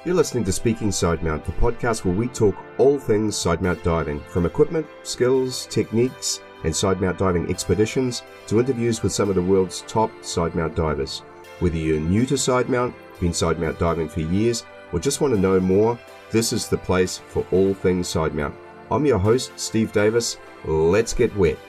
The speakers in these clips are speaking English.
You're listening to Speaking Sidemount, the podcast where we talk all things sidemount diving, from equipment, skills, techniques, and sidemount diving expeditions to interviews with some of the world's top sidemount divers. Whether you're new to sidemount, been sidemount diving for years, or just want to know more, this is the place for all things sidemount. I'm your host, Steve Davis. Let's get wet.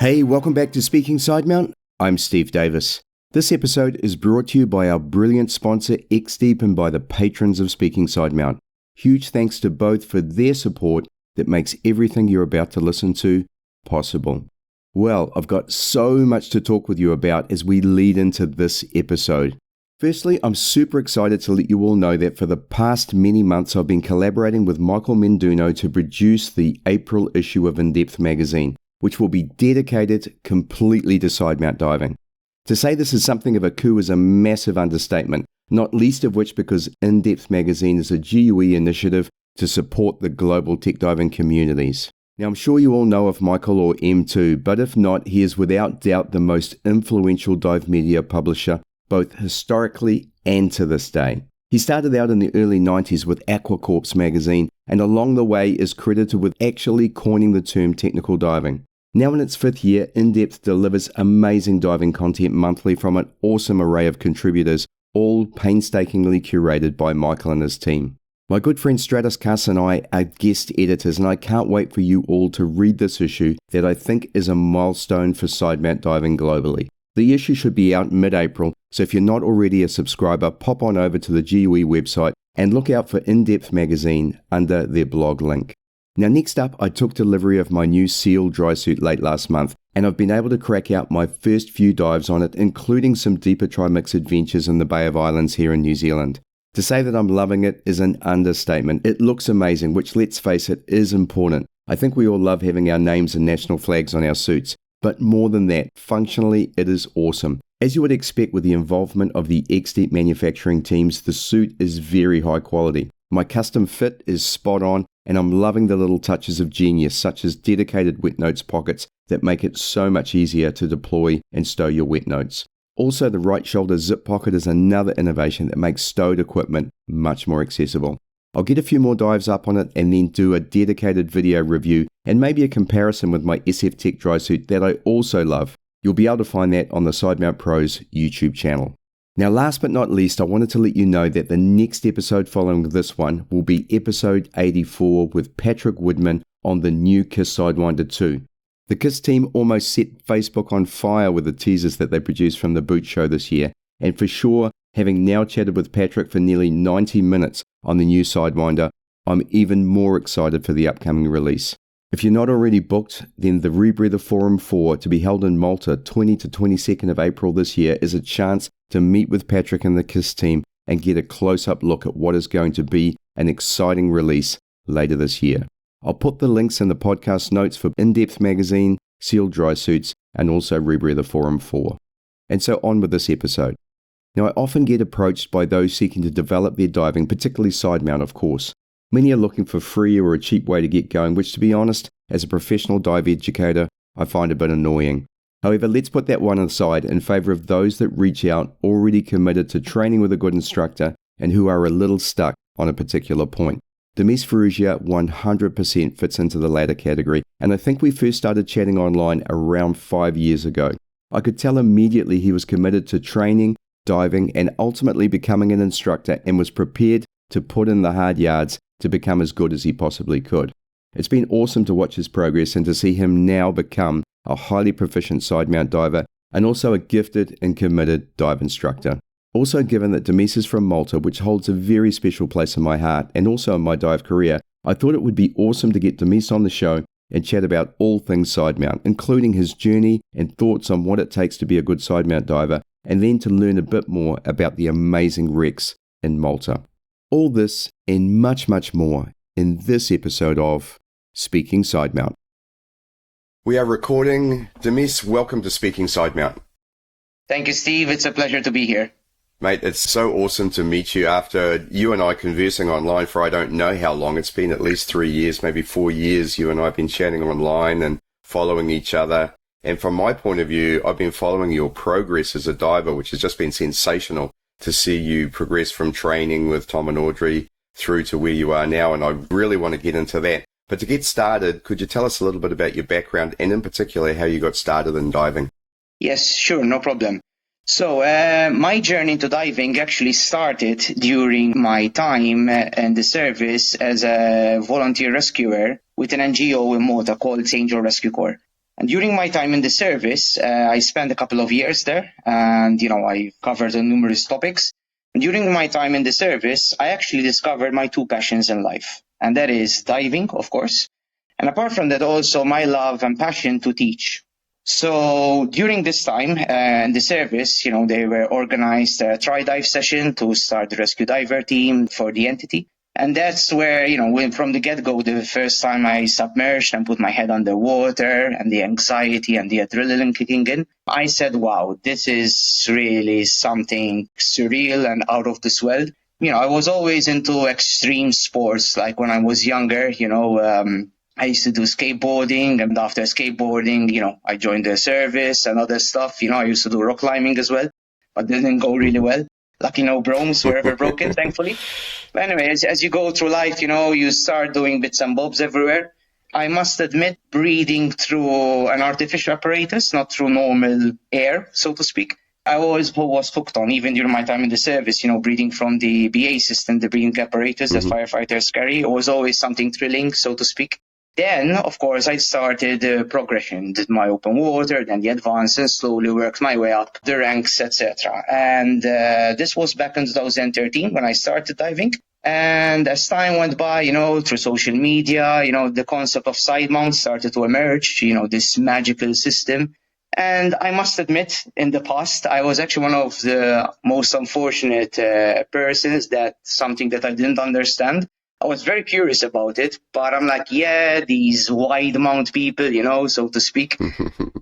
Hey, welcome back to Speaking Sidemount. I'm Steve Davis. This episode is brought to you by our brilliant sponsor XDEEP and by the patrons of Speaking Sidemount. Huge thanks to both for their support that makes everything you're about to listen to possible. Well, I've got so much to talk with you about as we lead into this episode. Firstly, I'm super excited to let you all know that for the past many months I've been collaborating with Michael Menduno to produce the April issue of In-Depth magazine, which will be dedicated completely to sidemount diving. To say this is something of a coup is a massive understatement, not least of which because In-Depth magazine is a GUE initiative to support the global tech diving communities. Now, I'm sure you all know of Michael or M2, but if not, he is without doubt the most influential dive media publisher, both historically and to this day. He started out in the early 90s with Aquacorps magazine, and along the way is credited with actually coining the term technical diving. Now in its 5th year, In-Depth delivers amazing diving content monthly from an awesome array of contributors, all painstakingly curated by Michael and his team. My good friend Stratus Cuss and I are guest editors, and I can't wait for you all to read this issue that I think is a milestone for sidemount diving globally. The issue should be out mid-April, so if you're not already a subscriber, pop on over to the GUE website and look out for In-Depth magazine under their blog link. Now next up, I took delivery of my new SEAL dry suit late last month, and I've been able to crack out my first few dives on it, including some deeper trimix adventures in the Bay of Islands here in New Zealand. To say that I'm loving it is an understatement. It looks amazing, which, let's face it, is important. I think we all love having our names and national flags on our suits, but more than that, functionally it is awesome. As you would expect with the involvement of the XDEEP manufacturing teams, the suit is very high quality. My custom fit is spot on, and I'm loving the little touches of genius, such as dedicated wet notes pockets that make it so much easier to deploy and stow your wet notes. Also, the right shoulder zip pocket is another innovation that makes stowed equipment much more accessible. I'll get a few more dives up on it and then do a dedicated video review and maybe a comparison with my SF Tech dry suit that I also love. You'll be able to find that on the Sidemount Pros YouTube channel. Now, last but not least, I wanted to let you know that the next episode following this one will be episode 84 with Patrick Woodman on the new KISS Sidewinder 2. The KISS team almost set Facebook on fire with the teasers that they produced from the boot show this year, and for sure, having now chatted with Patrick for nearly 90 minutes on the new Sidewinder, I'm even more excited for the upcoming release. If you're not already booked, then the Rebreather Forum 4 to be held in Malta 20 to 22nd of April this year is a chance to meet with Patrick and the KISS team and get a close-up look at what is going to be an exciting release later this year. I'll put the links in the podcast notes for In-Depth magazine, SEAL dry suits, and also Rebreather Forum 4. And so on with this episode. Now, I often get approached by those seeking to develop their diving, particularly sidemount, of course. Many are looking for free or a cheap way to get going, which, to be honest, as a professional dive educator, I find a bit annoying. However, let's put that one aside in favor of those that reach out already committed to training with a good instructor and who are a little stuck on a particular point. Demis Farrugia 100% fits into the latter category, and I think we first started chatting online around 5 years ago. I could tell immediately he was committed to training, diving, and ultimately becoming an instructor, and was prepared to put in the hard yards to become as good as he possibly could. It's been awesome to watch his progress and to see him now become a highly proficient sidemount diver and also a gifted and committed dive instructor. Also, given that Demis is from Malta, which holds a very special place in my heart and also in my dive career, I thought it would be awesome to get Demis on the show and chat about all things sidemount, including his journey and thoughts on what it takes to be a good sidemount diver, and then to learn a bit more about the amazing wrecks in Malta. All this and much, much more in this episode of Speaking Sidemount. We are recording. Demis, welcome to Speaking Sidemount. Thank you, Steve. It's a pleasure to be here. Mate, it's so awesome to meet you after you and I conversing online for I don't know how long. It's been at least 3 years, maybe 4 years. You and I have been chatting online and following each other. And from my point of view, I've been following your progress as a diver, which has just been sensational to see you progress from training with Tom and Audrey through to where you are now. And I really want to get into that. But to get started, could you tell us a little bit about your background and in particular how you got started in diving? Yes, sure, no problem. So my journey into diving actually started during my time in the service as a volunteer rescuer with an NGO in Malta called St. John Rescue Corps. And during my time in the service, I spent a couple of years there and, I covered numerous topics. And during my time in the service, I actually discovered my two passions in life. And that is diving, of course. And apart from that, also my love and passion to teach. So during this time in the service, they were organized a tri-dive session to start the rescue diver team for the entity. And that's where, when from the get-go, the first time I submerged and put my head underwater and the anxiety and the adrenaline kicking in, I said, wow, this is really something surreal and out of this world. I was always into extreme sports, like when I was younger, I used to do skateboarding, and after skateboarding, I joined the service and other stuff. I used to do rock climbing as well, but didn't go really well. Lucky no bones were ever broken, thankfully. But anyway, as you go through life, you start doing bits and bobs everywhere. I must admit, breathing through an artificial apparatus, not through normal air, so to speak, I always was hooked on, even during my time in the service, breathing from the BA system, the breathing apparatus that firefighters carry. It was always something thrilling, so to speak. Then, of course, I started progression, did my open water, then the advanced, and slowly worked my way up the ranks, etc. And this was back in 2013 when I started diving. And as time went by, through social media, the concept of Sidemount started to emerge, this magical system. And I must admit, in the past, I was actually one of the most unfortunate persons that something that I didn't understand. I was very curious about it, but I'm like, these wide mount people, so to speak.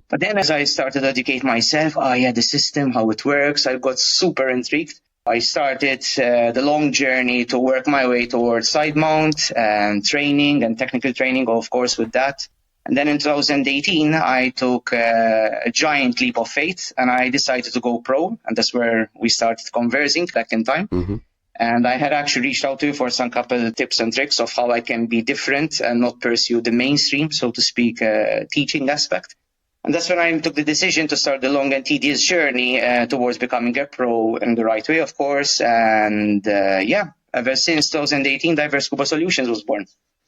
But then as I started to educate myself, the system, how it works, I got super intrigued. I started the long journey to work my way towards Sidemount and training and technical training, of course, with that. And then in 2018, I took a giant leap of faith and I decided to go pro. And that's where we started conversing back in time. And I had actually reached out to you for some couple of tips and tricks of how I can be different and not pursue the mainstream, so to speak, teaching aspect. And that's when I took the decision to start the long and tedious journey towards becoming a pro in the right way, of course. And ever since 2018, Diverse Scuba Solutions was born.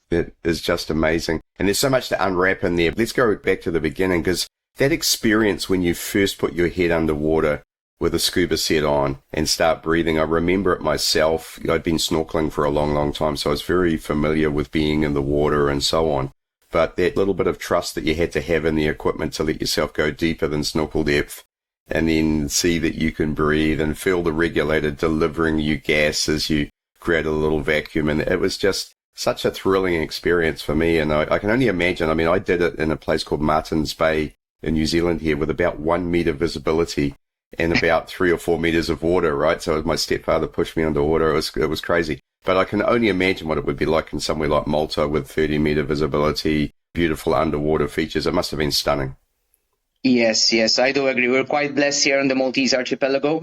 It is just amazing. And there's so much to unwrap in there. Let's go back to the beginning, because that experience when you first put your head underwater with a scuba set on and start breathing, I remember it myself. I'd been snorkeling for a long, long time, so I was very familiar with being in the water and so on. But that little bit of trust that you had to have in the equipment to let yourself go deeper than snorkel depth and then see that you can breathe and feel the regulator delivering you gas as you create a little vacuum. And it was just such a thrilling experience for me. And I can only imagine, I did it in a place called Martin's Bay in New Zealand here with about 1 meter visibility and about 3 or 4 meters of water, right? So my stepfather pushed me underwater. It was crazy. But I can only imagine what it would be like in somewhere like Malta with 30-meter visibility, beautiful underwater features. It must have been stunning. Yes, I do agree. We're quite blessed here on the Maltese archipelago.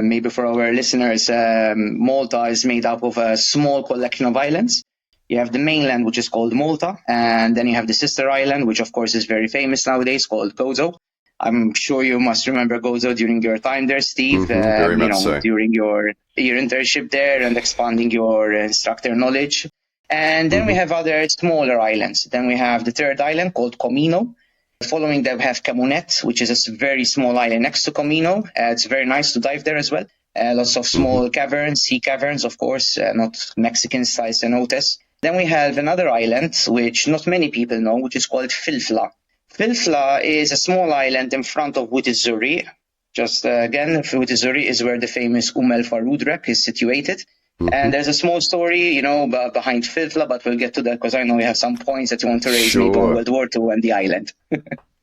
Maybe for our listeners, Malta is made up of a small collection of islands. You have the mainland, which is called Malta, and then you have the sister island, which of course is very famous nowadays, called Gozo. I'm sure you must remember Gozo during your time there, Steve. Very much so. During your internship there and expanding your instructor knowledge. And then we have other smaller islands. Then we have the third island called Comino. Following that, we have Camonet, which is a very small island next to Comino. It's very nice to dive there as well. Lots of small caverns, sea caverns, of course, not Mexican-style cenotes. Then we have another island, which not many people know, which is called Filfla. Filfla is a small island in front of Witzuri. Just again, Witzuri is where the famous Farrugia wreck is situated. And there's a small story, behind Filfla, but we'll get to that because I know you have some points that you want to raise maybe on World War II and the island.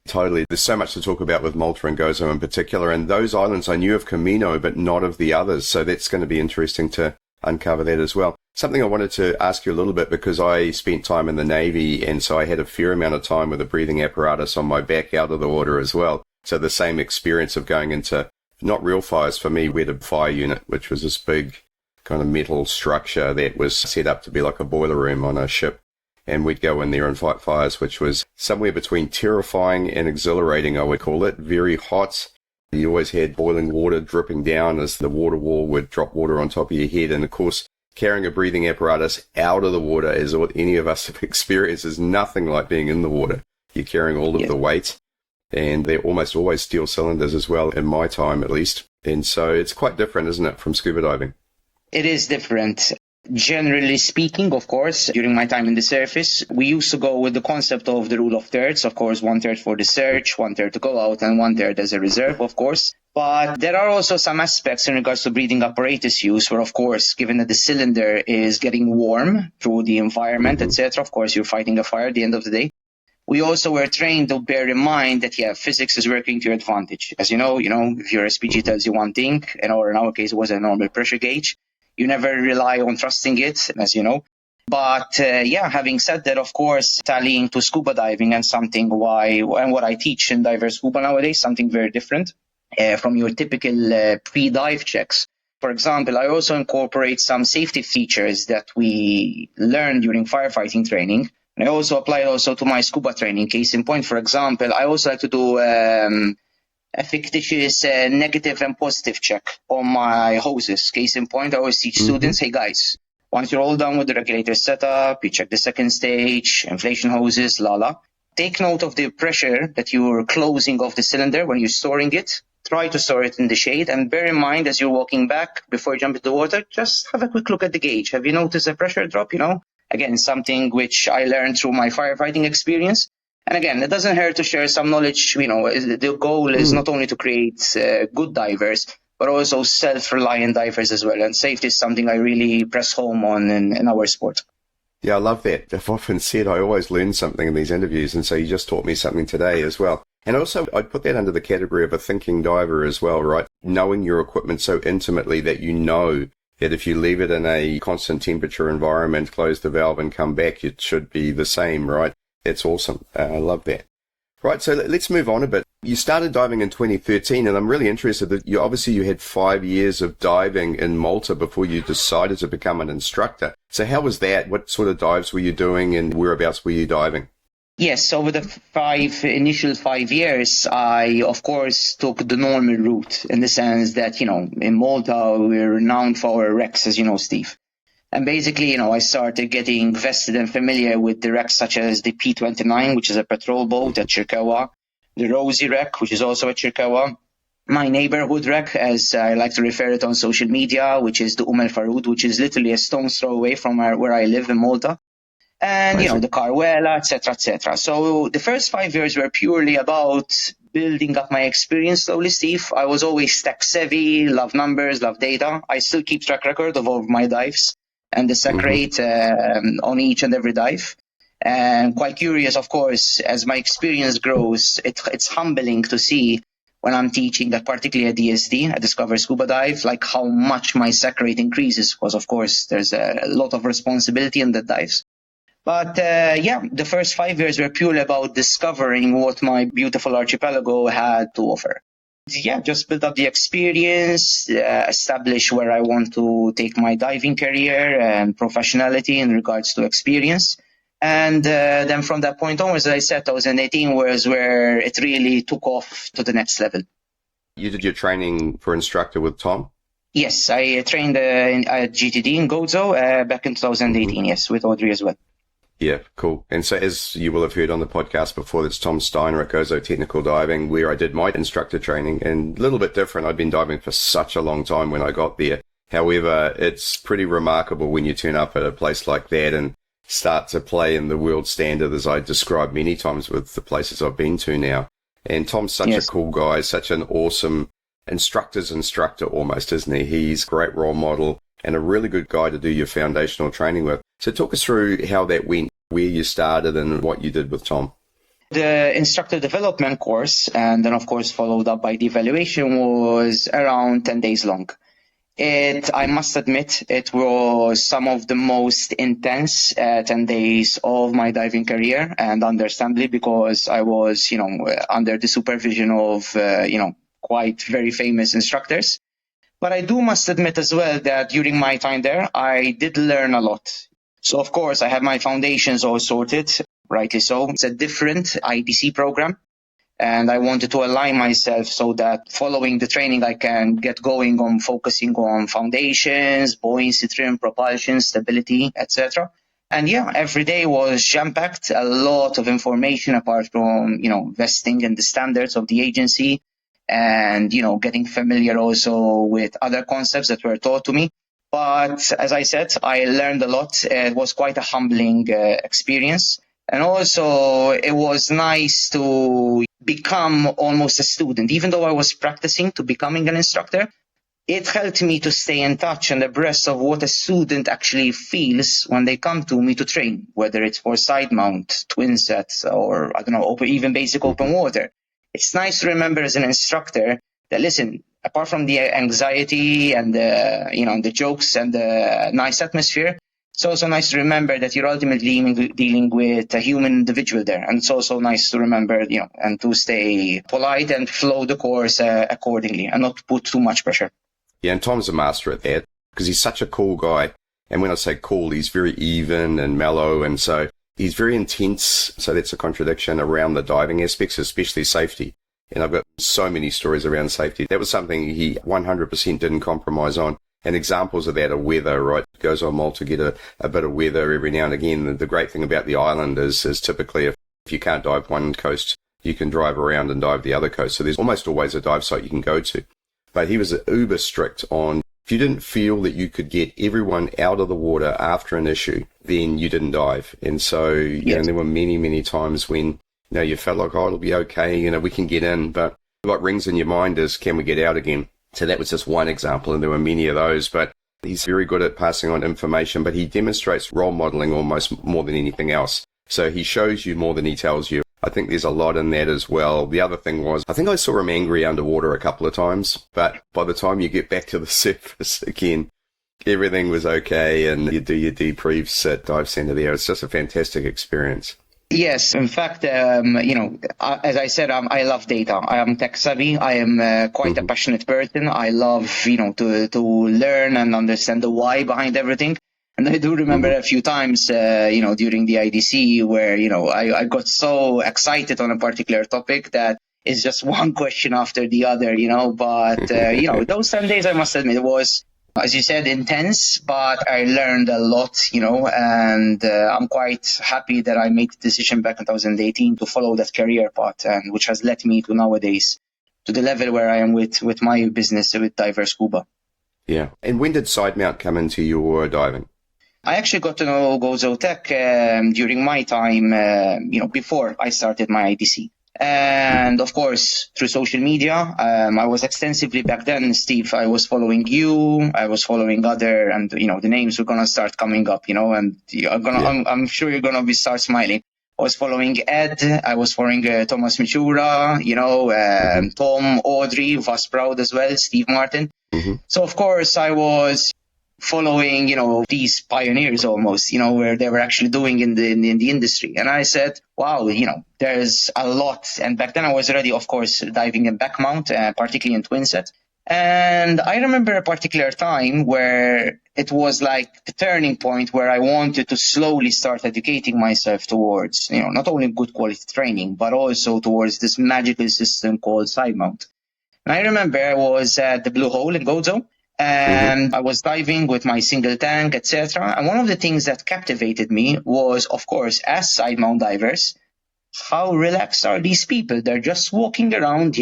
Totally. There's so much to talk about with Malta and Gozo in particular. And those islands, I knew of Camino, but not of the others. So that's going to be interesting to uncover that as well. Something I wanted to ask you a little bit, because I spent time in the Navy, and so I had a fair amount of time with a breathing apparatus on my back out of the water as well. So the same experience of going into, not real fires for me, we had a fire unit, which was this big kind of metal structure that was set up to be like a boiler room on a ship. And we'd go in there and fight fires, which was somewhere between terrifying and exhilarating, I would call it. Very hot. You always had boiling water dripping down as the water wall would drop water on top of your head. And of course, carrying a breathing apparatus out of the water, as what any of us have experienced, is nothing like being in the water. You're carrying all of the weight, and they're almost always steel cylinders as well, in my time at least. And so it's quite different, isn't it, from scuba diving? It is different. Generally speaking, of course, during my time in the surface, we used to go with the concept of the rule of thirds. Of course, 1/3 for the search, 1/3 to go out, and 1/3 as a reserve, of course. But there are also some aspects in regards to breathing apparatus use where, of course, given that the cylinder is getting warm through the environment, etc., of course, you're fighting a fire at the end of the day. We also were trained to bear in mind that, physics is working to your advantage. As you know, if your SPG tells you one thing, or in our case, it was a normal pressure gauge, you never rely on trusting it, as you know. But, having said that, of course, tallying to scuba diving and and what I teach in diver scuba nowadays, something very different from your typical pre-dive checks. For example, I also incorporate some safety features that we learned during firefighting training. And I also apply it also to my scuba training. Case in point, for example, I also like to do a fictitious negative and positive check on my hoses. Case in point, I always teach students, hey guys, once you're all done with the regulator setup, you check the second stage, inflation hoses, take note of the pressure that you're closing off the cylinder when you're storing it. Try to store it in the shade, and bear in mind as you're walking back before you jump into the water, just have a quick look at the gauge. Have you noticed a pressure drop, Again, something which I learned through my firefighting experience. And again, it doesn't hurt to share some knowledge. The goal is not only to create good divers, but also self-reliant divers as well. And safety is something I really press home on in our sport. Yeah, I love that. I've often said I always learn something in these interviews, and so you just taught me something today as well. And also, I'd put that under the category of a thinking diver as well, right? Knowing your equipment so intimately that you know that if you leave it in a constant temperature environment, close the valve and come back, it should be the same, right? That's awesome. I love that. Right, so let's move on a bit. You started diving in 2013, and I'm really interested that you had 5 years of diving in Malta before you decided to become an instructor. So how was that? What sort of dives were you doing, and whereabouts were you diving? Yes, over the initial 5 years, I, of course, took the normal route in the sense that, in Malta, we're renowned for our wrecks, as you know, Steve. And basically, I started getting vested and familiar with the wrecks such as the P29, which is a patrol boat at Chirkawa, the Rosie wreck, which is also at Chirkawa, my neighborhood wreck, as I like to refer it on social media, which is the Farrugia, which is literally a stone's throw away from where I live in Malta. And, the Carwella, etc., etc. So the first 5 years were purely about building up my experience slowly, Steve. I was always tech savvy, love numbers, love data. I still keep track record of all of my dives and the sec rate on each and every dive. And quite curious, of course, as my experience grows, it's humbling to see when I'm teaching that, particularly at DSD, at Discover Scuba Dive, like how much my sec rate increases, because, of course, there's a lot of responsibility in the dives. But, the first 5 years were purely about discovering what my beautiful archipelago had to offer. Just build up the experience, establish where I want to take my diving career and professionality in regards to experience. And then from that point onwards, as I said, 2018 was where it really took off to the next level. You did your training for instructor with Tom? Yes, I trained at GTD in Gozo back in 2018, yes, with Audrey as well. Yeah, cool. And so as you will have heard on the podcast before, that's Tom Steiner at Gozo Technical Diving, where I did my instructor training, and a little bit different. I'd been diving for such a long time when I got there. However, it's pretty remarkable when you turn up at a place like that and start to play in the world standard, as I described many times with the places I've been to now. And Tom's such a cool guy, such an awesome instructor's instructor almost, isn't he? He's a great role model and a really good guy to do your foundational training with. So talk us through how that went, where you started and what you did with Tom. The instructor development course, and then of course followed up by the evaluation, was around 10 days long. I must admit, it was some of the most intense 10 days of my diving career, and understandably because I was, under the supervision of, quite very famous instructors. But I must admit as well that during my time there, I did learn a lot. So of course, I had my foundations all sorted, rightly so. It's a different IPC program. And I wanted to align myself so that following the training, I can get going on focusing on foundations, buoyancy trim, propulsion, stability, etc. And yeah, every day was jam-packed, a lot of information apart from, vesting in the standards of the agency and, getting familiar also with other concepts that were taught to me. But as I said, I learned a lot. It was quite a humbling experience. And also, it was nice to become almost a student. Even though I was practicing to becoming an instructor, it helped me to stay in touch and abreast of what a student actually feels when they come to me to train, whether it's for side mount, twin sets, or I don't know, even basic open water. It's nice to remember as an instructor that, listen, apart from the anxiety and the jokes and the nice atmosphere, it's also nice to remember that you're ultimately dealing with a human individual there. And it's also nice to remember, and to stay polite and flow the course accordingly and not put too much pressure. Yeah, and Tom's a master at that because he's such a cool guy. And when I say cool, he's very even and mellow. And so he's very intense. So that's a contradiction around the diving aspects, especially safety. And I've got so many stories around safety. That was something he 100% didn't compromise on. And examples of that are weather, right? Goes on Malta, get a bit of weather every now and again. The great thing about the island is typically if you can't dive one coast, you can drive around and dive the other coast. So there's almost always a dive site you can go to. But he was uber strict on, if you didn't feel that you could get everyone out of the water after an issue, then you didn't dive. And so, there were many, many times when, you felt like, it'll be okay, we can get in. But what rings in your mind is, can we get out again? So that was just one example, and there were many of those. But he's very good at passing on information, but he demonstrates role modeling almost more than anything else. So he shows you more than he tells you. I think there's a lot in that as well. The other thing was, I think I saw him angry underwater a couple of times, but by the time you get back to the surface again, everything was okay, and you do your debriefs at Dive Center there. It's just a fantastic experience. Yes, in fact, as I said, I love data. I am tech savvy. I am quite a passionate person. I love, to learn and understand the why behind everything. And I do remember a few times, during the IDC where, I got so excited on a particular topic that it's just one question after the other, but, those 10 days, I must admit, it was, as you said, intense, but I learned a lot, and I'm quite happy that I made the decision back in 2018 to follow that career path, and which has led me to nowadays to the level where I am with my business with Diver Scuba. Yeah. And when did Sidemount come into your diving? I actually got to know Gozo Tech during my time, before I started my IDC. And of course, through social media, I was extensively back then, Steve, I was following you, I was following other, and, the names were going to start coming up, and I'm sure you're going to start smiling. I was following Ed, I was following Thomas Michura, Tom, Audrey, Vas Proud as well, Steve Martin. So of course I was following, these pioneers almost, where they were actually doing in the industry. And I said, wow, there's a lot. And back then I was already, of course, diving in back mount, particularly in twin set. And I remember a particular time where it was like the turning point where I wanted to slowly start educating myself towards, not only good quality training, but also towards this magical system called Sidemount. And I remember I was at the Blue Hole in Gozo. And I was diving with my single tank, etc. And one of the things that captivated me was, of course, as side mount divers, how relaxed are these people? They're just walking around,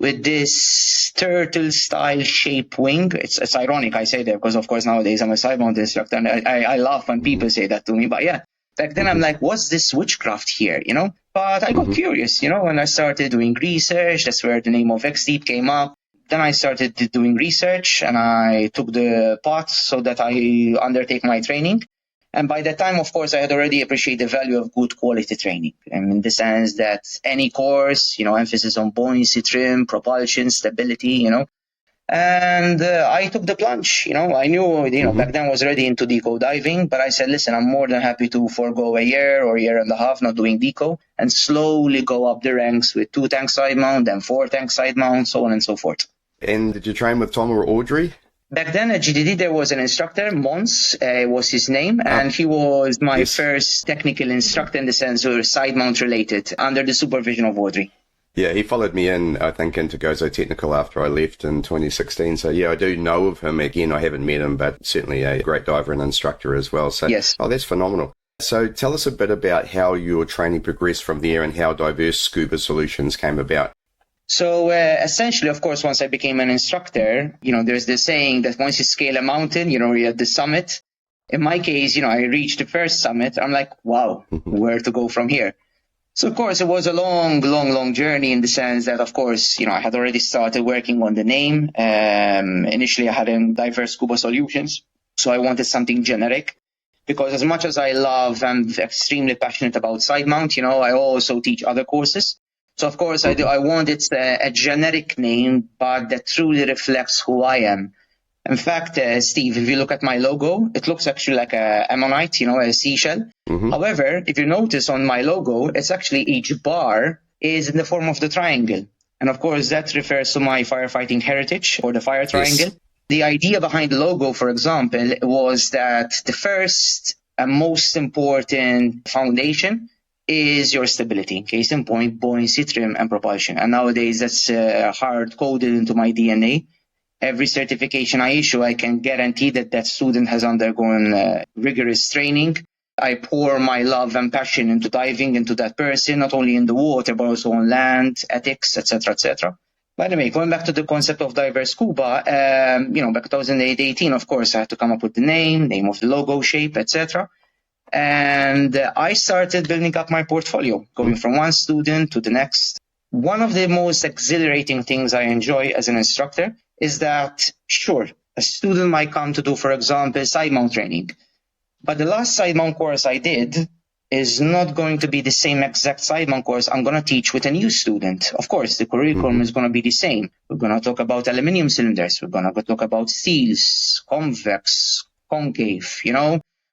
with this turtle-style shape wing. It's ironic I say that because, of course, nowadays I'm a side mount instructor, and I laugh when people say that to me. But yeah, back then I'm like, what's this witchcraft here, But I got curious, when I started doing research. That's where the name of XDEEP came up. Then I started doing research, and I took the path so that I undertake my training. And by that time, of course, I had already appreciated the value of good quality training. And in the sense that any course, emphasis on buoyancy trim, propulsion, stability, And I took the plunge. I knew, back then I was already into deco diving, but I said, listen, I'm more than happy to forego a year or year and a half not doing deco and slowly go up the ranks with 2-tank side mount, then 4-tank side mount, so on and so forth. And did you train with Tom or Audrey? Back then at GDD, there was an instructor, Mons was his name, and he was my first technical instructor in the sense of side mount related under the supervision of Audrey. Yeah, he followed me in, I think, into Gozo Technical after I left in 2016. So, yeah, I do know of him. Again, I haven't met him, but certainly a great diver and instructor as well. So, yes. Oh, that's phenomenal. So tell us a bit about how your training progressed from there and how Diverse Scuba Solutions came about. So essentially, of course, once I became an instructor, there's this saying that once you scale a mountain, you're at the summit. In my case, I reached the first summit. I'm like, wow, where to go from here? So, of course, it was a long journey in the sense that, of course, I had already started working on the name. Initially, I had in Diverse Scuba Solutions. So I wanted something generic because as much as I love and extremely passionate about side mount, I also teach other courses. So, of course, I wanted a generic name, but that truly reflects who I am. In fact, Steve, if you look at my logo, it looks actually like a ammonite, a seashell. However, if you notice on my logo, it's actually each bar is in the form of the triangle. And of course, that refers to my firefighting heritage or the fire triangle. Yes. The idea behind the logo, for example, was that the first and most important foundation is your stability. Case in point, buoyancy, trim, and propulsion. And nowadays, that's hard-coded into my DNA. Every certification I issue, I can guarantee that student has undergone rigorous training. I pour my love and passion into diving into that person, not only in the water, but also on land, ethics, etc., etc. By the way, going back to the concept of Diverse Scuba, back in 2018, of course, I had to come up with the name of the logo, shape, etc. And I started building up my portfolio, going from one student to the next. One of the most exhilarating things I enjoy as an instructor is that, sure, a student might come to do, for example, side mount training. But the last side mount course I did is not going to be the same exact side mount course I'm going to teach with a new student. Of course, the curriculum is going to be the same. We're going to talk about aluminum cylinders. We're going to talk about seals, convex, concave,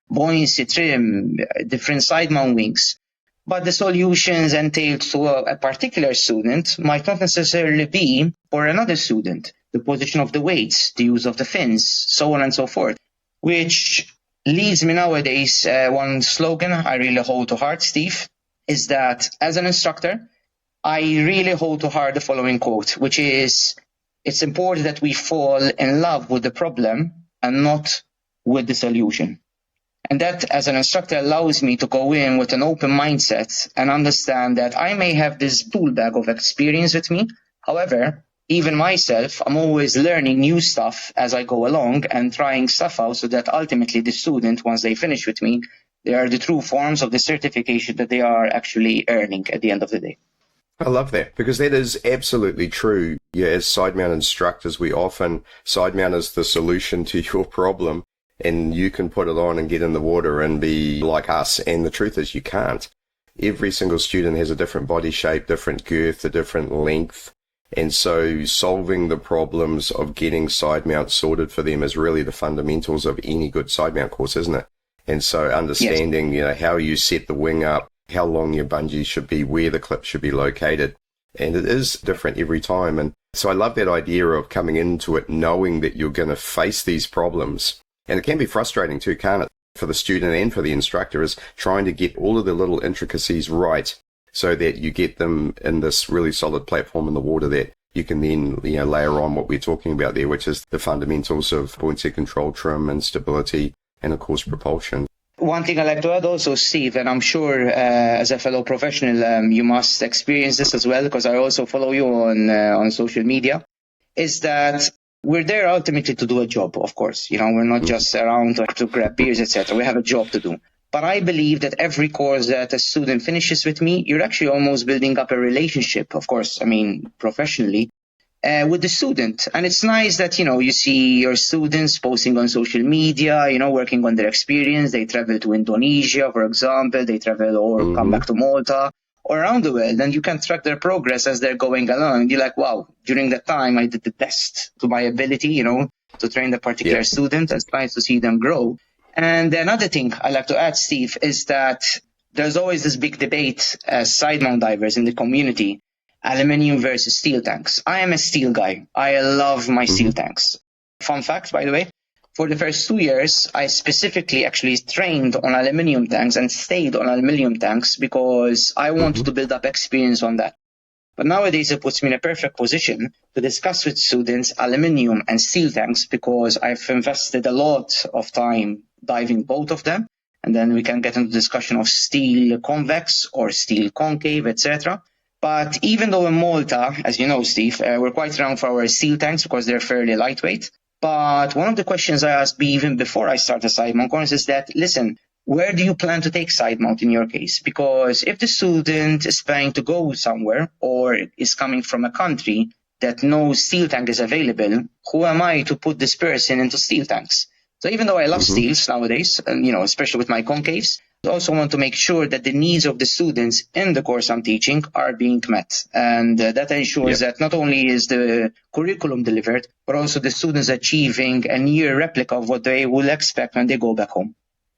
buoyancy, trim, different side mount wings. But the solutions entailed to a particular student might not necessarily be for another student. The position of the weights, the use of the fins, so on and so forth. Which leads me nowadays, one slogan I really hold to heart, Steve, is that as an instructor, I really hold to heart the following quote, which is, it's important that we fall in love with the problem and not with the solution. And that, as an instructor, allows me to go in with an open mindset and understand that I may have this tool bag of experience with me. However, even myself, I'm always learning new stuff as I go along and trying stuff out so that ultimately the student, once they finish with me, they are the true forms of the certification that they are actually earning at the end of the day. I love that because that is absolutely true. Yeah, as side mount instructors, we often side mount is the solution to your problem. And you can put it on and get in the water and be like us. And the truth is you can't. Every single student has a different body shape, different girth, a different length. And so solving the problems of getting side mount sorted for them is really the fundamentals of any good side mount course, isn't it? And so understanding, how you set the wing up, how long your bungee should be, where the clip should be located. And it is different every time. And so I love that idea of coming into it knowing that you're going to face these problems. And it can be frustrating too, can't it? For the student and for the instructor is trying to get all of the little intricacies right so that you get them in this really solid platform in the water that you can then, layer on what we're talking about there, which is the fundamentals of buoyancy control, trim and stability, and of course propulsion. One thing I like to add also, Steve, and I'm sure as a fellow professional, you must experience this as well, because I also follow you on social media, is that we're there ultimately to do a job, of course. We're not just around to grab beers, etc. We have a job to do. But I believe that every course that a student finishes with me, you're actually almost building up a relationship, of course, professionally, with the student. And it's nice that, you see your students posting on social media, working on their experience. They travel to Indonesia, for example. They travel or come back to Malta or around the world, and you can track their progress as they're going along. You're like, wow, during that time, I did the best to my ability, to train the particular student. It's nice to see them grow. And another thing I like to add, Steve, is that there's always this big debate as side mount divers in the community, aluminium versus steel tanks. I am a steel guy. I love my steel tanks. Fun fact, by the way, for the first 2 years, I specifically actually trained on aluminium tanks and stayed on aluminium tanks because I wanted to build up experience on that. But nowadays, it puts me in a perfect position to discuss with students aluminium and steel tanks because I've invested a lot of time diving both of them. And then we can get into discussion of steel convex or steel concave, etc. But even though in Malta, as you know, Steve, we're quite renowned for our steel tanks because they're fairly lightweight. But one of the questions I asked even before I started side mount course is that, listen, where do you plan to take side mount in your case? Because if the student is planning to go somewhere or is coming from a country that no steel tank is available, who am I to put this person into steel tanks? So even though I love steels nowadays, and especially with my concaves, I also want to make sure that the needs of the students in the course I'm teaching are being met. And that ensures that not only is the curriculum delivered, but also the students achieving a near replica of what they will expect when they go back home.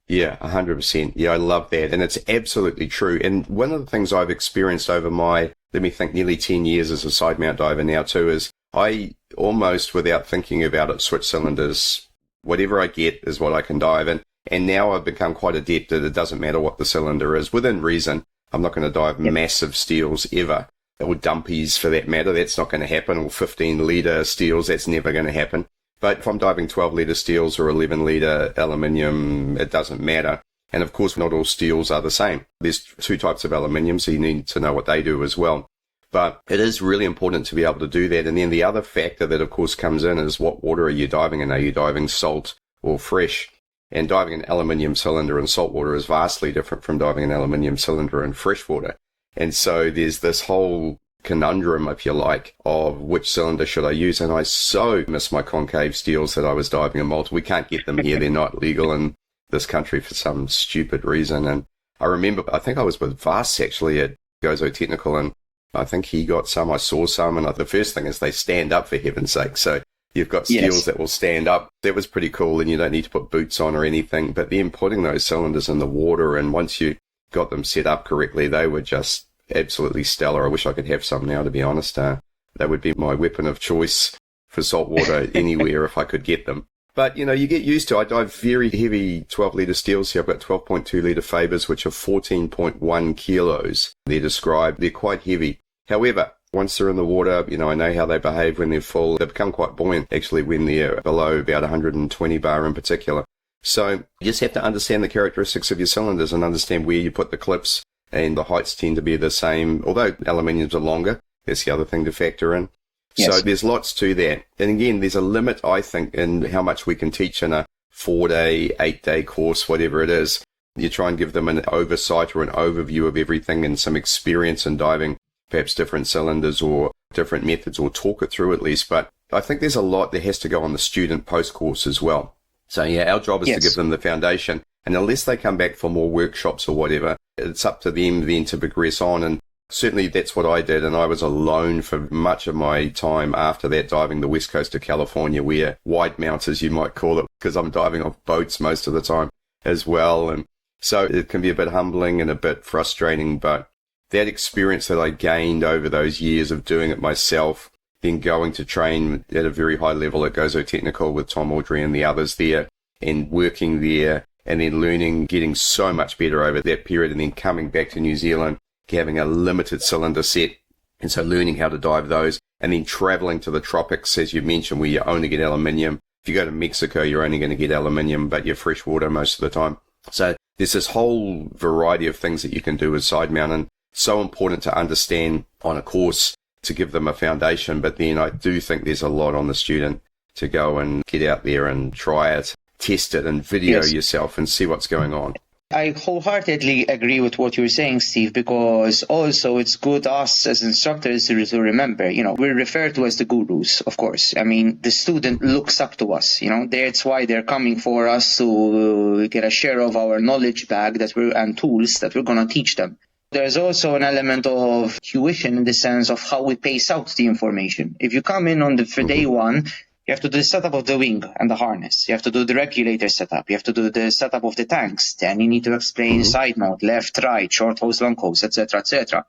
Yeah, 100%. Yeah, I love that. And it's absolutely true. And one of the things I've experienced over my, nearly 10 years as a side mount diver now too, is I almost, without thinking about it, switch cylinders. Whatever I get is what I can dive in. And now I've become quite adept at it doesn't matter what the cylinder is. Within reason, I'm not going to dive massive steels ever, or dumpies for that matter. That's not going to happen. Or 15-litre steels, that's never going to happen. But if I'm diving 12-litre steels or 11-litre aluminium, it doesn't matter. And of course, not all steels are the same. There's two types of aluminium, so you need to know what they do as well. But it is really important to be able to do that. And then the other factor that, of course, comes in is what water are you diving in? Are you diving salt or fresh? And diving an aluminium cylinder in salt water is vastly different from diving an aluminium cylinder in fresh water. And so there's this whole conundrum, if you like, of which cylinder should I use. And I so miss my concave steels that I was diving in Malta. We can't get them here. They're not legal in this country for some stupid reason. And I remember, I think I was with Vass actually at Gozo Technical, and I think he got some, I saw some, and the first thing is they stand up, for heaven's sake. So you've got steels that will stand up. That was pretty cool, and you don't need to put boots on or anything. But then putting those cylinders in the water, and once you got them set up correctly, they were just absolutely stellar. I wish I could have some now, to be honest. That would be my weapon of choice for salt water anywhere if I could get them. But, you get used to it. I dive very heavy 12-litre steels here. I've got 12.2-litre Fabers, which are 14.1 kilos. They're described. They're quite heavy. However, once they're in the water, I know how they behave when they're full. They become quite buoyant, actually, when they're below about 120 bar in particular. So you just have to understand the characteristics of your cylinders and understand where you put the clips, and the heights tend to be the same, although aluminiums are longer. That's the other thing to factor in. So there's lots to that. And again, there's a limit, I think, in how much we can teach in a 4-day, 8-day course, whatever it is. You try and give them an oversight or an overview of everything and some experience in diving, perhaps different cylinders or different methods, or talk it through at least. But I think there's a lot that has to go on the student post-course as well. So yeah, our job is to give them the foundation. And unless they come back for more workshops or whatever, it's up to them then to progress on. And certainly that's what I did. And I was alone for much of my time after that, diving the west coast of California, where wide mounts, as you might call it, because I'm diving off boats most of the time as well. And so it can be a bit humbling and a bit frustrating, but that experience that I gained over those years of doing it myself, then going to train at a very high level at Gozo Technical with Tom Audrey and the others there, and working there, and then learning, getting so much better over that period, and then coming back to New Zealand, having a limited cylinder set, and so learning how to dive those, and then traveling to the tropics, as you mentioned, where you only get aluminium. If you go to Mexico, you're only going to get aluminium, but you're freshwater most of the time. So there's this whole variety of things that you can do with side mount, and so important to understand on a course to give them a foundation. But then I do think there's a lot on the student to go and get out there and try it, test it, and video yourself and see what's going on. I wholeheartedly agree with what you're saying, Steve, because also it's good us as instructors to remember, we're referred to as the gurus, of course. I mean, the student looks up to us, that's why they're coming for us to get a share of our knowledge bag and tools that we're going to teach them. There's also an element of tuition in the sense of how we pace out the information. If you come in for day one, you have to do the setup of the wing and the harness. You have to do the regulator setup. You have to do the setup of the tanks. Then you need to explain side mount, left, right, short hose, long hose, etc., etc.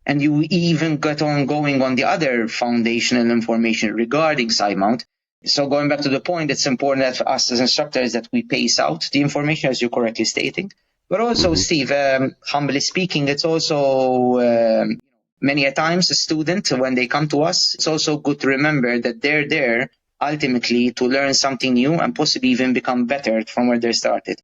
And you even get on going on the other foundational information regarding side mount. So going back to the point, it's important that for us as instructors that we pace out the information, as you're correctly stating. But also, Steve, humbly speaking, it's also many a times a student, when they come to us, it's also good to remember that they're there ultimately to learn something new and possibly even become better from where they started.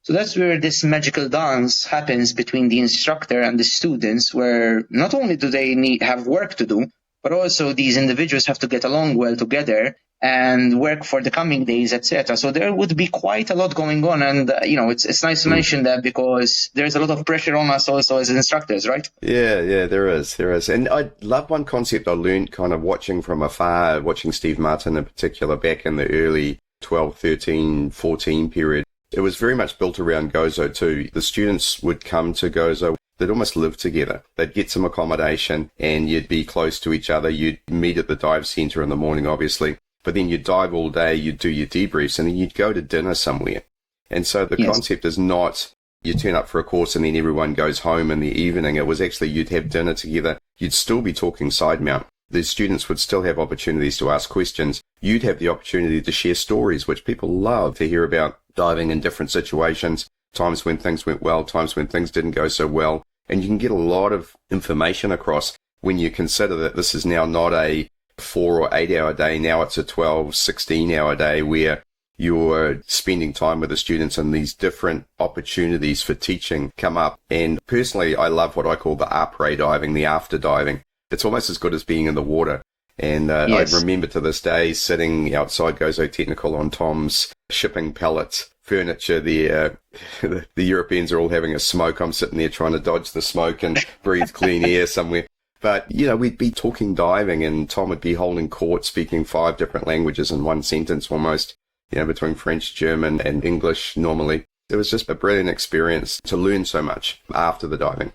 So that's where this magical dance happens between the instructor and the students, where not only do they have work to do, but also these individuals have to get along well together and work for the coming days, etc. So there would be quite a lot going on. And, it's nice to mention that because there's a lot of pressure on us also as instructors, right? Yeah, there is. And I love one concept I learned kind of watching from afar, watching Steve Martin in particular back in the early 12, 13, 14 period. It was very much built around Gozo too. The students would come to Gozo. They'd almost live together. They'd get some accommodation and you'd be close to each other. You'd meet at the dive center in the morning, obviously. But then you'd dive all day, you'd do your debriefs, and then you'd go to dinner somewhere. And so the concept is not you turn up for a course and then everyone goes home in the evening. It was actually you'd have dinner together. You'd still be talking side mount. The students would still have opportunities to ask questions. You'd have the opportunity to share stories, which people love to hear about diving in different situations, times when things went well, times when things didn't go so well. And you can get a lot of information across when you consider that this is now not a 4 or 8 hour day. Now it's a 12, 16 hour day where you're spending time with the students and these different opportunities for teaching come up. And personally, I love what I call the après diving, the after diving. It's almost as good as being in the water. And I remember to this day sitting outside Gozo Technical on Tom's shipping pallets, furniture there. The Europeans are all having a smoke. I'm sitting there trying to dodge the smoke and breathe clean air somewhere. But, we'd be talking diving and Tom would be holding court, speaking 5 different languages in one sentence almost, between French, German and English normally. It was just a brilliant experience to learn so much after the diving.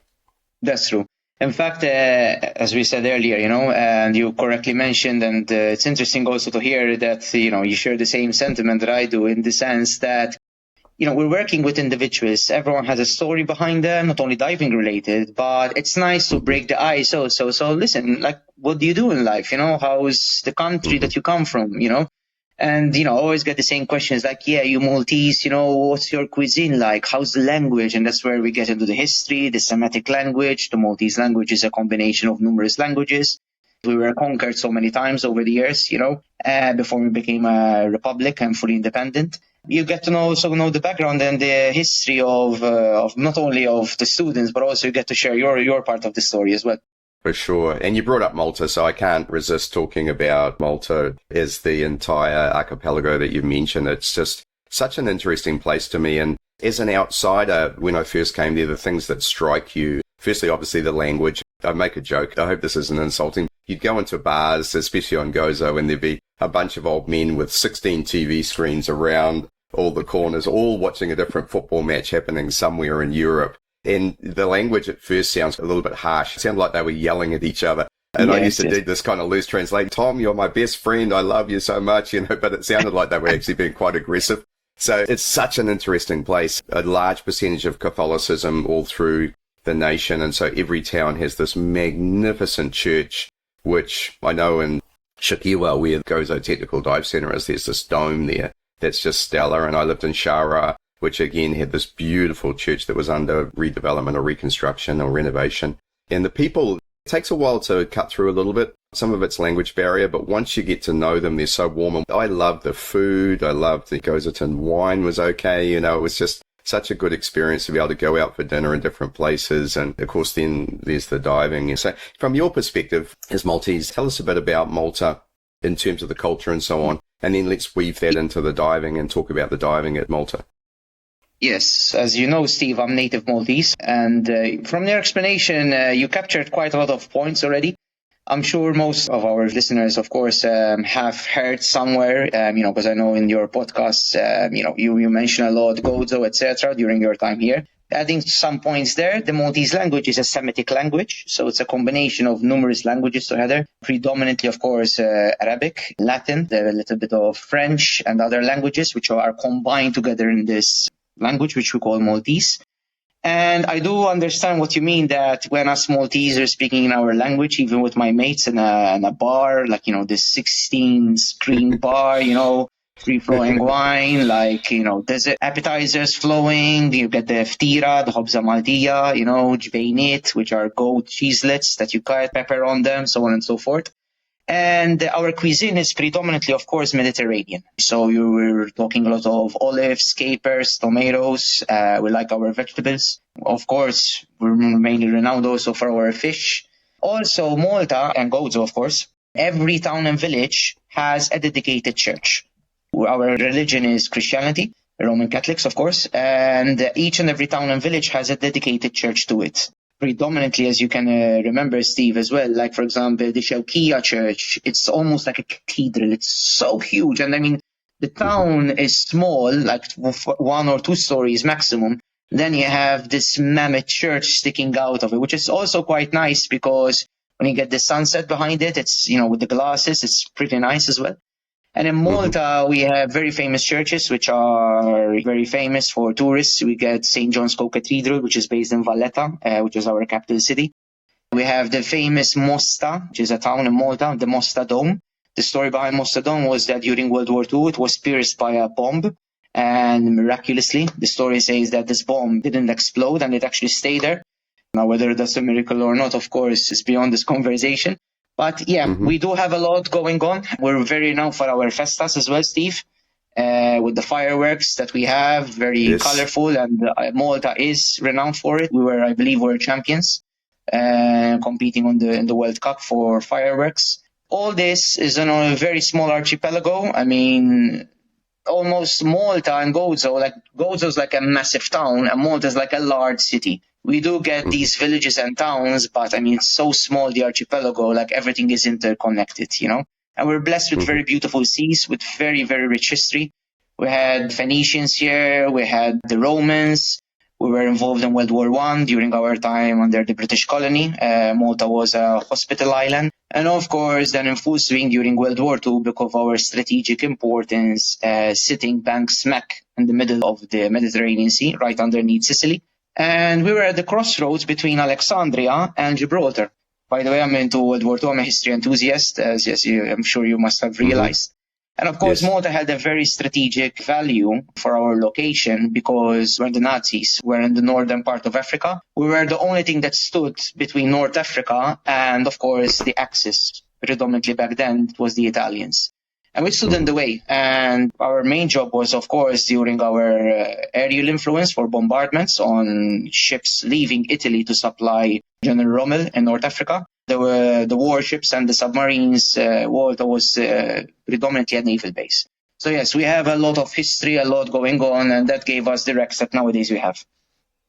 That's true. In fact, as we said earlier, and you correctly mentioned, and it's interesting also to hear that, you share the same sentiment that I do in the sense that, we're working with individuals. Everyone has a story behind them, not only diving related, but it's nice to break the ice also. So listen, what do you do in life? How's the country that you come from, And, I always get the same questions like, you Maltese, what's your cuisine like? How's the language? And that's where we get into the history, the Semitic language. The Maltese language is a combination of numerous languages. We were conquered so many times over the years, before we became a republic and fully independent. You get to also know the background and the history of not only of the students, but also you get to share your part of the story as well. For sure. And you brought up Malta, so I can't resist talking about Malta as the entire archipelago that you mentioned. It's just such an interesting place to me. And as an outsider, when I first came there, the things that strike you, firstly, obviously the language. I make a joke. I hope this isn't insulting. You'd go into bars, especially on Gozo, and there'd be a bunch of old men with 16 TV screens around all the corners, all watching a different football match happening somewhere in Europe. And the language at first sounds a little bit harsh. It sounded like they were yelling at each other. And I used to do this kind of loose translate. Tom, you're my best friend. I love you so much, but it sounded like they were actually being quite aggressive. So it's such an interesting place. A large percentage of Catholicism all through the nation. And so every town has this magnificent church, which I know in Shakiwa, where Gozo Technical Dive Center is, there's this dome there that's just stellar. And I lived in Shara, which again had this beautiful church that was under redevelopment or reconstruction or renovation. And the people, it takes a while to cut through a little bit. Some of it's language barrier, but once you get to know them, they're so warm. And I love the food. I loved the Gozoton wine was okay. It was just such a good experience to be able to go out for dinner in different places. And of course, then there's the diving. So from your perspective as Maltese, tell us a bit about Malta in terms of the culture and so on. And then let's weave that into the diving and talk about the diving at Malta. Yes, as you know, Steve, I'm native Maltese. And from your explanation, you captured quite a lot of points already. I'm sure most of our listeners, of course, have heard somewhere, because I know in your podcasts, you mention a lot Gozo, etc. during your time here. Adding some points there, the Maltese language is a Semitic language, so it's a combination of numerous languages together, predominantly, of course, Arabic, Latin, there are a little bit of French and other languages which are combined together in this language, which we call Maltese. And I do understand what you mean, that when us Maltese are speaking in our language, even with my mates in a bar, like, this 16-screen bar, free-flowing wine, like, there's appetizers flowing. You get the ftira, the hobza maltiya, jbeinit, which are goat cheeselets that you cut pepper on them, so on and so forth. And our cuisine is predominantly, of course, Mediterranean. So we're talking a lot of olives, capers, tomatoes. We like our vegetables. Of course, we're mainly renowned also for our fish. Also, Malta and Gozo, of course, every town and village has a dedicated church. Our religion is Christianity, Roman Catholics, of course, and each and every town and village has a dedicated church to it. Predominantly, as you can remember, Steve, as well, like, for example, the Shawkiya Church, it's almost like a cathedral. It's so huge. And I mean, the town is small, like 1 or 2 stories maximum. Then you have this mammoth church sticking out of it, which is also quite nice because when you get the sunset behind it, it's, with the glasses, it's pretty nice as well. And in Malta, we have very famous churches, which are very famous for tourists. We get St. John's Co-Cathedral, which is based in Valletta, which is our capital city. We have the famous Mosta, which is a town in Malta, the Mosta Dome. The story behind Mosta Dome was that during World War II, it was pierced by a bomb. And miraculously, the story says that this bomb didn't explode and it actually stayed there. Now, whether that's a miracle or not, of course, is beyond this conversation. But yeah, we do have a lot going on. We're very renowned for our festas as well, Steve, with the fireworks that we have, very colorful, and Malta is renowned for it. I believe we're champions, competing in the World Cup for fireworks. All this is on a very small archipelago. I mean, almost Malta and Gozo, like Gozo's like a massive town and Malta's like a large city. We do get these villages and towns, but I mean, it's so small, the archipelago, like everything is interconnected, And we're blessed with very beautiful seas, with very, very rich history. We had Phoenicians here, we had the Romans. We were involved in World War I during our time under the British colony. Malta was a hospital island. And of course, then in full swing during World War II, because of our strategic importance, sitting bang smack in the middle of the Mediterranean Sea, right underneath Sicily. And we were at the crossroads between Alexandria and Gibraltar. By the way, I'm into World War II. I'm a history enthusiast, as I'm sure you must have realized. And of course, Malta had a very strategic value for our location because when the Nazis were in the northern part of Africa, we were the only thing that stood between North Africa and, of course, the Axis. Predominantly back then, it was the Italians. And we stood in the way. And our main job was, of course, during our aerial influence for bombardments on ships leaving Italy to supply General Rommel in North Africa. There were the warships and the submarines. Malta was predominantly a naval base. So yes, we have a lot of history, a lot going on, and that gave us the wrecks that nowadays we have.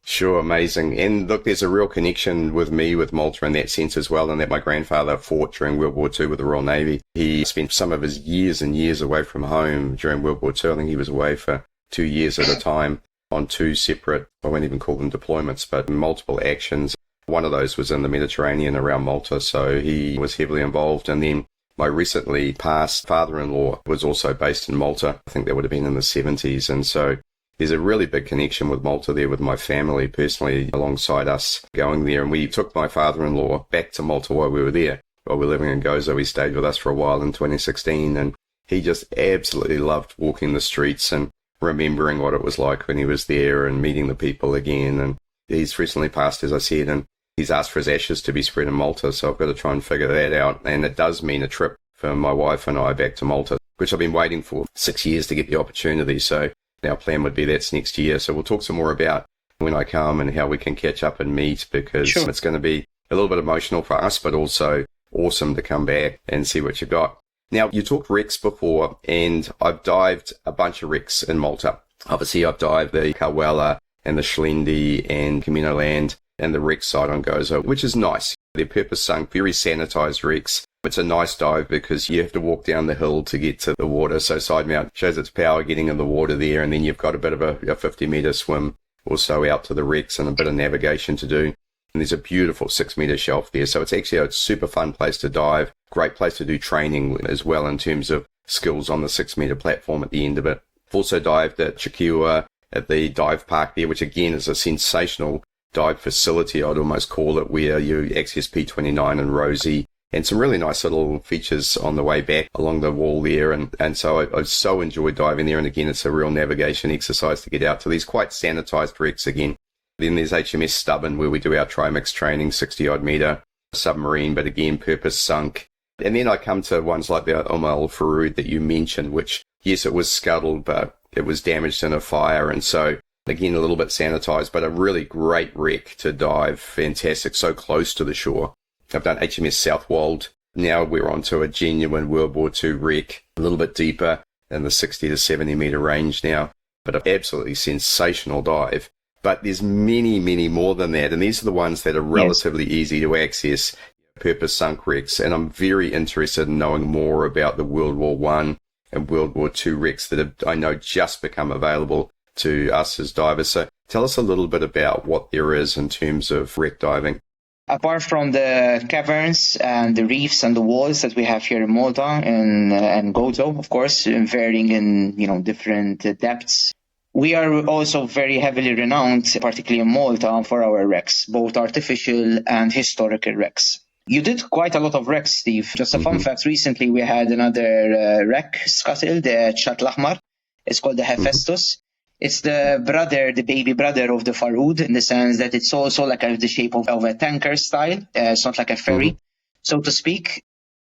Sure, amazing. And look, there's a real connection with Malta in that sense as well, and that my grandfather fought during World War II with the Royal Navy. He spent some of his years and years away from home during World War II. I think he was away for 2 years at a time on 2 separate, I won't even call them deployments, but multiple actions. One of those was in the Mediterranean around Malta, so he was heavily involved. And then my recently passed father-in-law was also based in Malta. I think that would have been in the 70s, and so there's a really big connection with Malta there with my family personally alongside us going there. And we took my father-in-law back to Malta while we were there. While we were living in Gozo, he stayed with us for a while in 2016. And he just absolutely loved walking the streets and remembering what it was like when he was there and meeting the people again. And he's recently passed, as I said, and he's asked for his ashes to be spread in Malta. So I've got to try and figure that out. And it does mean a trip for my wife and I back to Malta, which I've been waiting for 6 years to get the opportunity. So our plan would be that's next year. So we'll talk some more about when I come and how we can catch up and meet, because it's going to be a little bit emotional for us, but also awesome to come back and see what you got. Now, you talked wrecks before, and I've dived a bunch of wrecks in Malta. Obviously, I've dived the Carwella and the Schlendi and Camino Land and the wreck site on Gozo, which is nice. They're purpose sunk, very sanitized wrecks. It's a nice dive because you have to walk down the hill to get to the water. So Sidemount shows its power getting in the water there, and then you've got a bit of a 50-meter swim also out to the wrecks and a bit of navigation to do. And there's a beautiful 6-meter shelf there. So it's actually a super fun place to dive. Great place to do training as well in terms of skills on the 6-meter platform at the end of it. I've also dived at Chikiwa at the dive park there, which again is a sensational dive facility, I'd almost call it, where you access P29 and Rosie, and some really nice little features on the way back along the wall there. And so I so enjoyed diving there. And again, it's a real navigation exercise to get out to these quite sanitized wrecks again. Then there's HMS Stubborn, where we do our trimix training, 60-odd meter submarine, but again, purpose sunk. And then I come to ones like the Demis Farrugia that you mentioned, which, yes, it was scuttled, but it was damaged in a fire. And so, again, a little bit sanitized, but a really great wreck to dive. Fantastic, so close to the shore. I've done HMS Southwold. Now we're on to a genuine World War II wreck, a little bit deeper in the 60 to 70 meter range now, but an absolutely sensational dive. But there's many, many more than that, and these are the ones that are relatively easy to access, purpose sunk wrecks. And I'm very interested in knowing more about the World War I and World War II wrecks that have, I know, just become available to us as divers. So tell us a little bit about what there is in terms of wreck diving. Apart from the caverns and the reefs and the walls that we have here in Malta and Gozo, of course, varying in different depths, we are also very heavily renowned, particularly in Malta, for our wrecks, both artificial and historical wrecks. You did quite a lot of wrecks, Steve. Just a fun fact, recently we had another wreck scuttled, the Chat Lahmar. It's called the Hephaestus. It's the baby brother of the Farhud, in the sense that it's also like the shape of a tanker style. It's not like a ferry, so to speak.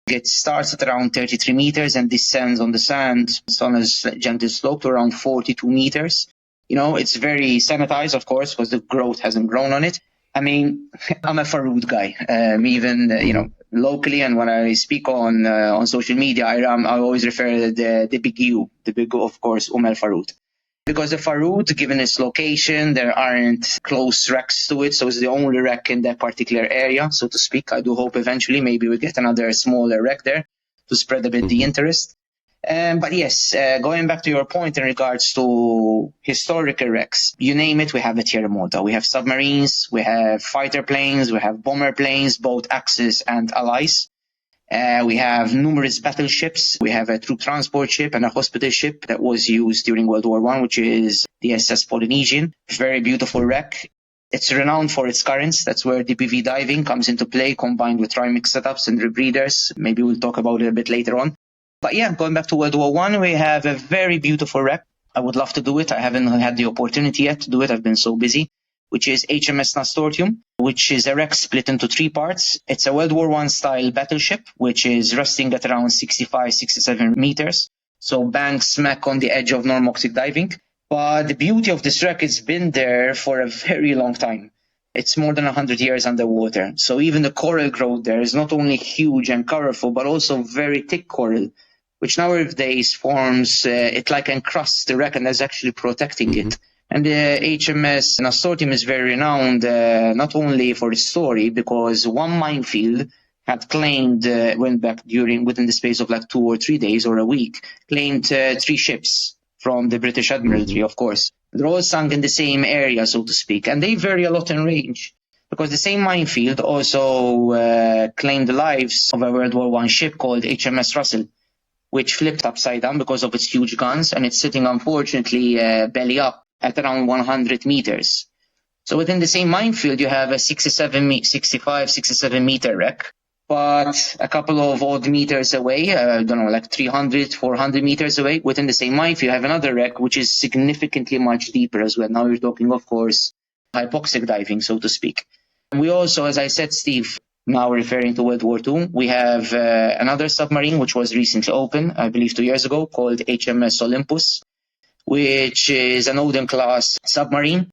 It starts at around 33 meters and descends on the sand. It's on a gentle slope to around 42 meters. It's very sanitized, of course, because the growth hasn't grown on it. I mean, I'm a Farhud guy, even, locally, and when I speak on social media, I always refer to the big U, of course, El Farhud. Because the Farhud, given its location, there aren't close wrecks to it, so it's the only wreck in that particular area, so to speak. I do hope eventually maybe we get another smaller wreck there to spread a bit the interest. But yes, going back to your point in regards to historical wrecks, you name it, we have it here in Malta. We have submarines, we have fighter planes, we have bomber planes, both Axis and Allies. We have numerous battleships. We have a troop transport ship and a hospital ship that was used during World War I, which is the SS Polynesian. Very beautiful wreck. It's renowned for its currents. That's where DPV diving comes into play, combined with trimix setups and rebreathers. Maybe we'll talk about it a bit later on. But yeah, going back to World War I, we have a very beautiful wreck. I would love to do it. I haven't had the opportunity yet to do it. I've been so busy. Which is HMS Nasturtium, which is a wreck split into 3 parts. It's a World War I style battleship, which is resting at around 65, 67 meters. So bang smack on the edge of normoxic diving. But the beauty of this wreck, it's been there for a very long time. It's more than 100 years underwater. So even the coral growth there is not only huge and colorful, but also very thick coral, which nowadays forms, it like encrusts the wreck and is actually protecting it. And the HMS Nasturtium is very renowned, not only for its story, because one minefield had claimed, went back within the space of like 2 or 3 days or a week, claimed 3 ships from the British Admiralty, of course. They're all sunk in the same area, so to speak, and they vary a lot in range. Because the same minefield also claimed the lives of a World War I ship called HMS Russell, which flipped upside down because of its huge guns, and it's sitting, unfortunately, belly up at around 100 meters. So within the same minefield, you have a 65, 67 meter wreck, but a couple of odd meters away, like 300, 400 meters away, within the same minefield, you have another wreck, which is significantly much deeper as well. Now you're talking, of course, hypoxic diving, so to speak. We also, as I said, Steve, now referring to World War II, we have another submarine, which was recently opened, I believe 2 years ago, called HMS Olympus, which is an Odin-class submarine,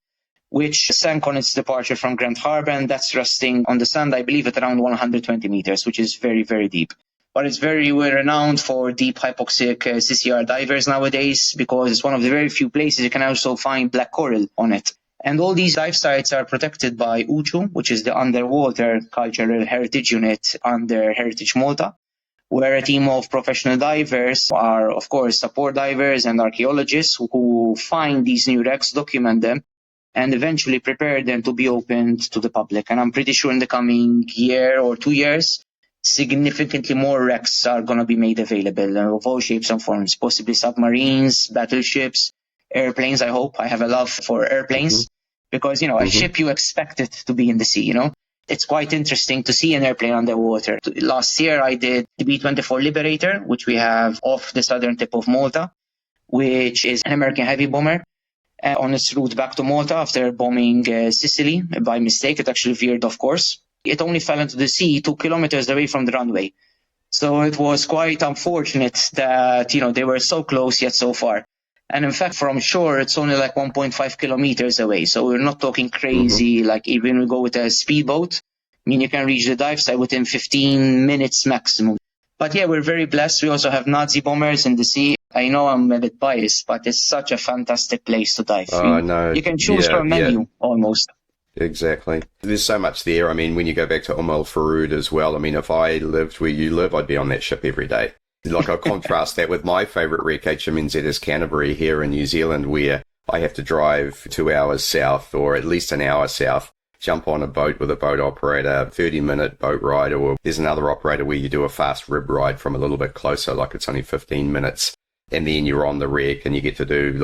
which sank on its departure from Grand Harbor, and that's resting on the sand, I believe, at around 120 meters, which is very, very deep. But it's very well renowned for deep hypoxic CCR divers nowadays, because it's one of the very few places you can also find black coral on it. And all these dive sites are protected by UCHU, which is the Underwater Cultural Heritage Unit under Heritage Malta, where a team of professional divers are, of course, support divers and archaeologists who find these new wrecks, document them, and eventually prepare them to be opened to the public. And I'm pretty sure in the coming year or 2 years, significantly more wrecks are going to be made available of all shapes and forms, possibly submarines, battleships, airplanes. I hope. I have a love for airplanes because, a ship, you expect it to be in the sea, It's quite interesting to see an airplane underwater. Last year, I did the B-24 Liberator, which we have off the southern tip of Malta, which is an American heavy bomber. On its route back to Malta after bombing Sicily by mistake. It actually veered off course. It only fell into the sea 2 kilometers away from the runway. So it was quite unfortunate that, they were so close yet so far. And in fact, from shore, it's only like 1.5 kilometers away. So we're not talking crazy, like even we go with a speedboat. You can reach the dive site within 15 minutes maximum. But yeah, we're very blessed. We also have Nazi bombers in the sea. I know I'm a bit biased, but it's such a fantastic place to dive. You can choose from a menu almost. Exactly. There's so much there. I mean, when you go back to Farrugia as well, I mean, if I lived where you live, I'd be on that ship every day. Like, I contrast that with my favourite wreck, HMNZS Canterbury here in New Zealand, where I have to drive 2 hours south or at least an hour south, jump on a boat with a boat operator, 30-minute boat ride, or there's another operator where you do a fast rib ride from a little bit closer, like it's only 15 minutes. And then you're on the wreck and you get to do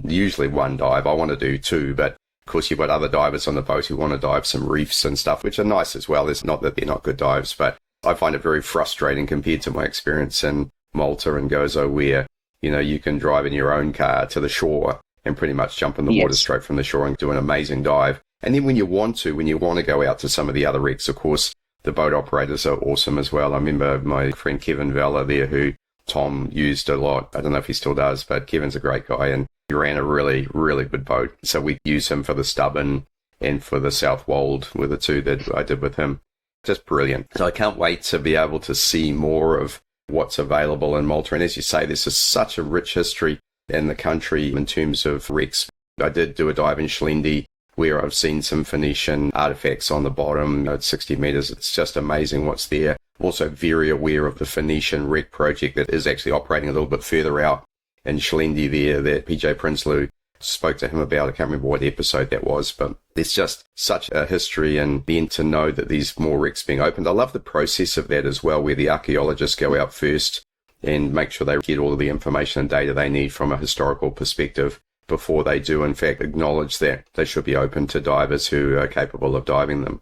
usually one dive. I want to do 2, but of course you've got other divers on the boat who want to dive some reefs and stuff, which are nice as well. It's not that they're not good dives, but I find it very frustrating compared to my experience in Malta and Gozo, where, you can drive in your own car to the shore and pretty much jump in the water straight from the shore and do an amazing dive. And then when you want to go out to some of the other wrecks, of course, the boat operators are awesome as well. I remember my friend Kevin Vella there, who Tom used a lot. I don't know if he still does, but Kevin's a great guy and he ran a really, really good boat. So we use him for the Stubborn and for the South Wold were the 2 that I did with him. Just brilliant. So I can't wait to be able to see more of what's available in Malta. And as you say, this is such a rich history in the country in terms of wrecks. I did do a dive in Schlendi where I've seen some Phoenician artifacts on the bottom at 60 meters. It's just amazing what's there. Also very aware of the Phoenician wreck project that is actually operating a little bit further out in Schlendi there that PJ Prinsloo spoke to him about. I can't remember what episode that was, but there's just such a history, and then to know that there's more wrecks being opened. I love the process of that as well, where the archaeologists go out first and make sure they get all of the information and data they need from a historical perspective before they do, in fact, acknowledge that they should be open to divers who are capable of diving them.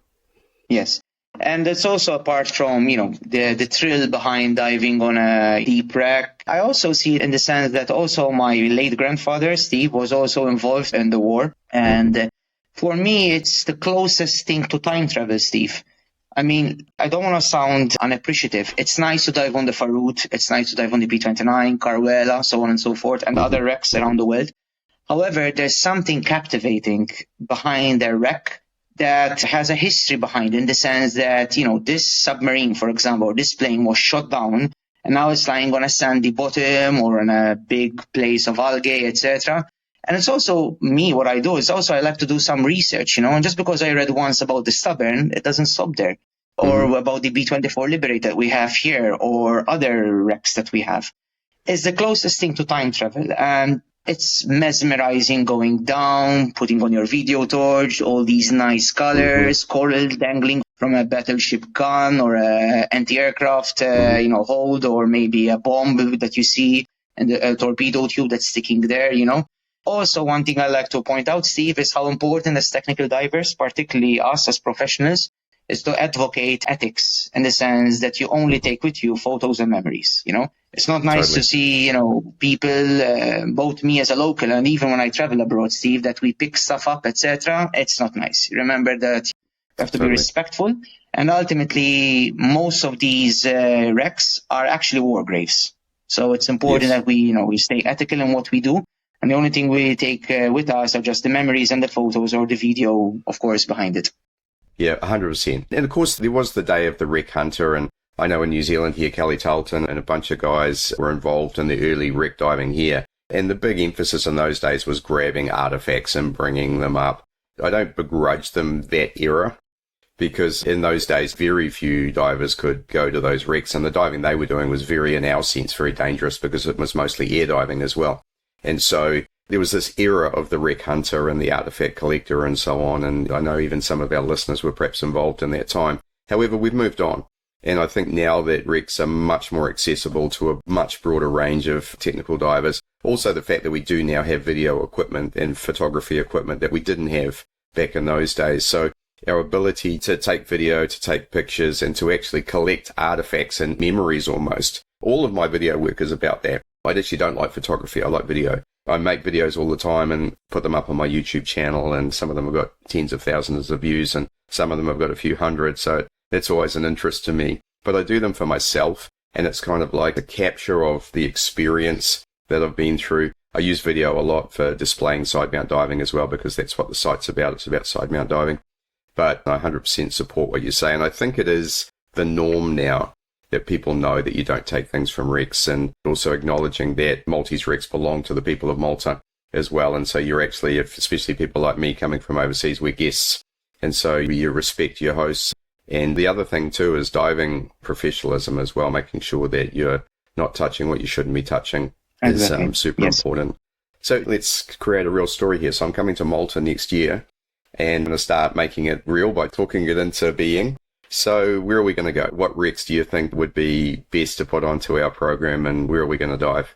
Yes. And it's also apart from, the thrill behind diving on a deep wreck. I also see it in the sense that also my late grandfather, Steve, was also involved in the war. And for me, it's the closest thing to time travel, Steve. I mean, I don't want to sound unappreciative. It's nice to dive on the Farrugia. It's nice to dive on the B-29, Caruela, so on and so forth, and other wrecks around the world. However, there's something captivating behind a wreck that has a history behind it, in the sense that, this submarine, for example, or this plane was shot down and now it's lying on a sandy bottom or on a big place of algae, etc. And it's also me, what I do is also I like to do some research, and just because I read once about the Stubborn, it doesn't stop there. Or about the B-24 Liberator that we have here, or other wrecks that we have. It's the closest thing to time travel. And it's mesmerizing going down, putting on your video torch, all these nice colors, coral dangling from a battleship gun or a anti-aircraft, hold, or maybe a bomb that you see and a torpedo tube that's sticking there, Also, one thing I like to point out, Steve, is how important as technical divers, particularly us as professionals, is to advocate ethics, in the sense that you only take with you photos and memories, It's not nice to see, people, both me as a local and even when I travel abroad, Steve, that we pick stuff up, etc. It's not nice. Remember that you have to be respectful. And ultimately, most of these wrecks are actually war graves. So it's important that we stay ethical in what we do. And the only thing we take with us are just the memories and the photos or the video, of course, behind it. Yeah, 100%. And of course, there was the day of the wreck hunter, and I know in New Zealand here, Kelly Tarleton and a bunch of guys were involved in the early wreck diving here. And the big emphasis in those days was grabbing artifacts and bringing them up. I don't begrudge them that era, because in those days, very few divers could go to those wrecks, and the diving they were doing was very, in our sense, very dangerous, because it was mostly air diving as well. And so there was this era of the wreck hunter and the artifact collector and so on, and I know even some of our listeners were perhaps involved in that time. However, we've moved on, and I think now that wrecks are much more accessible to a much broader range of technical divers. Also, the fact that we do now have video equipment and photography equipment that we didn't have back in those days. So our ability to take video, to take pictures, and to actually collect artifacts and memories almost. All of my video work is about that. I actually don't like photography, I like video. I make videos all the time and put them up on my YouTube channel, and some of them have got tens of thousands of views and some of them have got a few hundred, so that's always an interest to me. But I do them for myself, and it's kind of like a capture of the experience that I've been through. I use video a lot for displaying sidemount diving as well, because that's what the site's about. It's about sidemount diving. But I 100% support what you say, and I think it is the norm now that people know that you don't take things from wrecks, and also acknowledging that Maltese wrecks belong to the people of Malta as well. And so you're actually, especially people like me coming from overseas, we're guests, and so you respect your hosts. And the other thing too is diving professionalism as well, making sure that you're not touching what you shouldn't be touching is super important. So let's create a real story here. So I'm coming to Malta next year, and I'm going to start making it real by talking it into being. So where are we going to go? What wrecks do you think would be best to put onto our program, and where are we going to dive?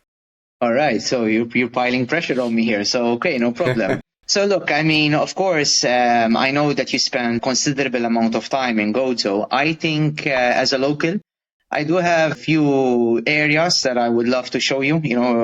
All right. So you're piling pressure on me here. So, okay, no problem. So look, I mean, of course, I know that you spend considerable amount of time in Gozo. I think as a local, I do have a few areas that I would love to show you,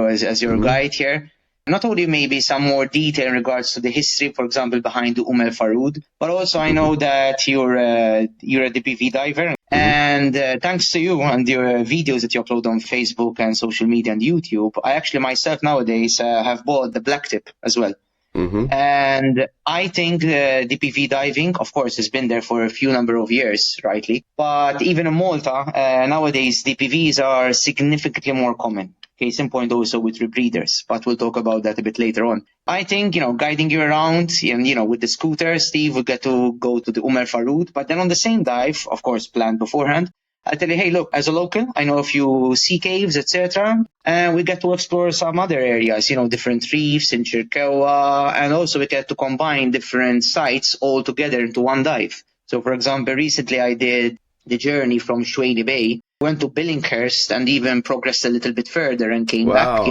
as your guide here. Not only maybe some more detail in regards to the history, for example, behind the Farrugia, but also I know that you're a DPV diver. And thanks to you and your videos that you upload on Facebook and social media and YouTube, I actually myself nowadays have bought the black tip as well. And I think DPV diving, of course, has been there for a few number of years, rightly. But even in Malta, nowadays, DPVs are significantly more common. Case in point also with rebreathers, but we'll talk about that a bit later on. I think, guiding you around and, with the scooter, Steve will get to go to the Farrugia, but then on the same dive, of course, planned beforehand, I'll tell you, hey, look, as a local, I know a few sea caves, etc. And we get to explore some other areas, different reefs in Chirkewa, and also we get to combine different sites all together into one dive. So, for example, recently I did the journey from Shuaini Bay, went to Billinghurst, and even progressed a little bit further and came back,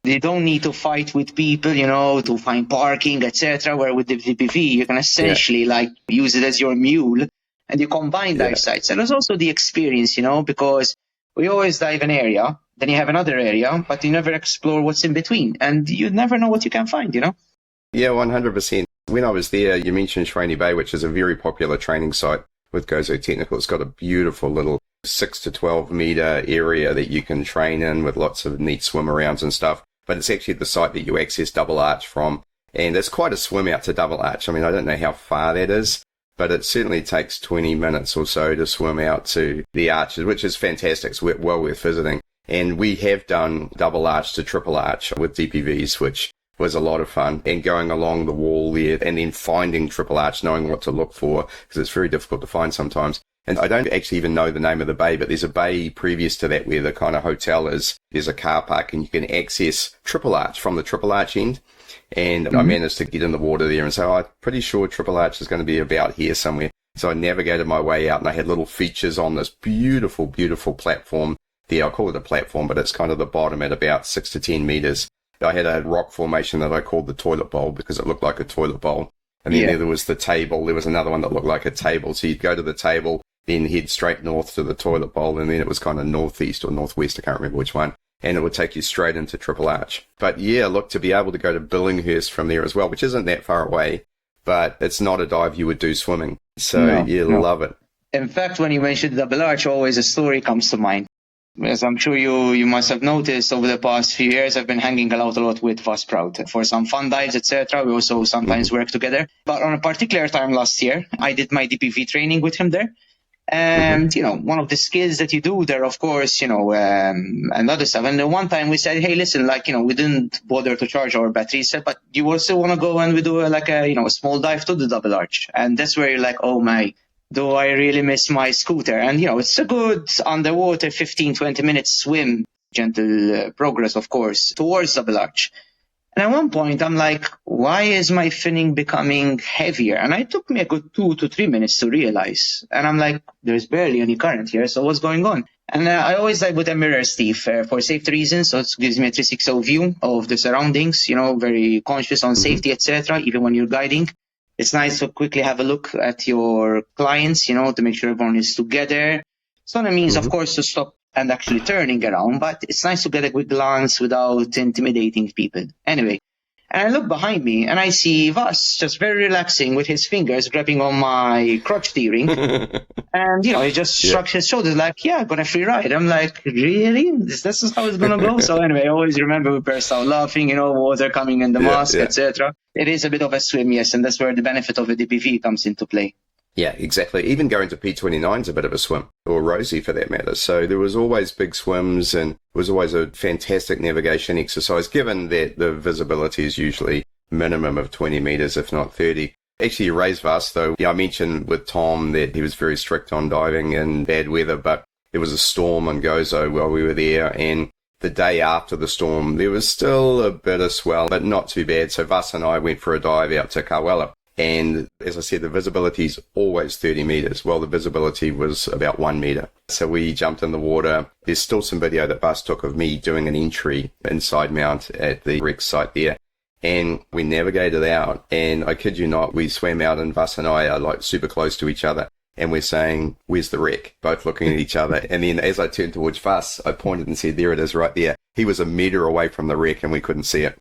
You don't need to fight with people, to find parking, etc. Where with the DPV, you can essentially use it as your mule. And you combine dive sites. And there's also the experience, because we always dive an area, then you have another area, but you never explore what's in between. And you never know what you can find, Yeah, 100%. When I was there, you mentioned Shuaini Bay, which is a very popular training site with Gozo Technical. It's got a beautiful little 6 to 12 meter area that you can train in with lots of neat swim arounds and stuff. But it's actually the site that you access Double Arch from. And it's quite a swim out to Double Arch. I mean, I don't know how far that is, but it certainly takes 20 minutes or so to swim out to the arches, which is fantastic. It's well worth visiting. And we have done Double Arch to Triple Arch with DPVs, which was a lot of fun. And going along the wall there and then finding Triple Arch, knowing what to look for, because it's very difficult to find sometimes. And I don't actually even know the name of the bay, but there's a bay previous to that where the kind of hotel is. There's a car park and you can access Triple Arch from the Triple Arch end. And I managed to get in the water there and say, I'm pretty sure Triple Arch is going to be about here somewhere. So I navigated my way out and I had little features on this beautiful, beautiful platform there. I'll call it a platform, but it's kind of the bottom at about 6 to 10 meters. I had a rock formation that I called the toilet bowl because it looked like a toilet bowl. And then there was the table. There was another one that looked like a table. So you'd go to the table, then head straight north to the toilet bowl. And then it was kind of northeast or northwest. I can't remember which one. And it would take you straight into Triple Arch. But yeah, look, to be able to go to Billinghurst from there as well, which isn't that far away, but it's not a dive you would do swimming. So love it. In fact, when you mentioned Double Arch, always a story comes to mind. As I'm sure you must have noticed over the past few years, I've been hanging out a lot with Vasprout for some fun dives, etc. We also sometimes work together. But on a particular time last year, I did my DPV training with him there. And, one of the skills that you do there, of course, and other stuff. And then one time we said, hey, listen, we didn't bother to charge our batteries, but you also want to go and we do a small dive to the Double Arch. And that's where you're like, oh my, do I really miss my scooter? And, it's a good underwater 15, 20 minutes swim, gentle progress, of course, towards Double Arch. And at one point, I'm like, why is my finning becoming heavier? And it took me a good 2 to 3 minutes to realize. And I'm like, there's barely any current here, so what's going on? And I always dive with a mirror, Steve, for safety reasons. So it gives me a 360 view of the surroundings, very conscious on safety, etc., even when you're guiding. It's nice to quickly have a look at your clients, to make sure everyone is together. It's not a means, of course, to stop and actually turning around, but it's nice to get a quick glance without intimidating people. Anyway, and I look behind me and I see Vas just very relaxing with his fingers grabbing on my crotch steering. And, he just shrugs his shoulders like, yeah, got a free ride. I'm like, really? This is how it's going to go? So anyway, I always remember we burst out laughing, water coming in the mask, etc. It is a bit of a swim, yes, and that's where the benefit of a DPV comes into play. Yeah, exactly. Even going to P29 is a bit of a swim, or Rosie for that matter. So there was always big swims, and it was always a fantastic navigation exercise, given that the visibility is usually minimum of 20 meters, if not 30. Actually, you raised Vas, though. I mentioned with Tom that he was very strict on diving in bad weather, but there was a storm on Gozo while we were there, and the day after the storm, there was still a bit of swell, but not too bad. So Vas and I went for a dive out to Carwella. And as I said, the visibility is always 30 meters. Well, the visibility was about 1 meter. So we jumped in the water. There's still some video that Vas took of me doing an entry in Sidemount at the wreck site there. And we navigated out. And I kid you not, we swam out and Vas and I are like super close to each other. And we're saying, where's the wreck? Both looking at each other. And then as I turned towards Vas, I pointed and said, there it is right there. He was a meter away from the wreck and we couldn't see it.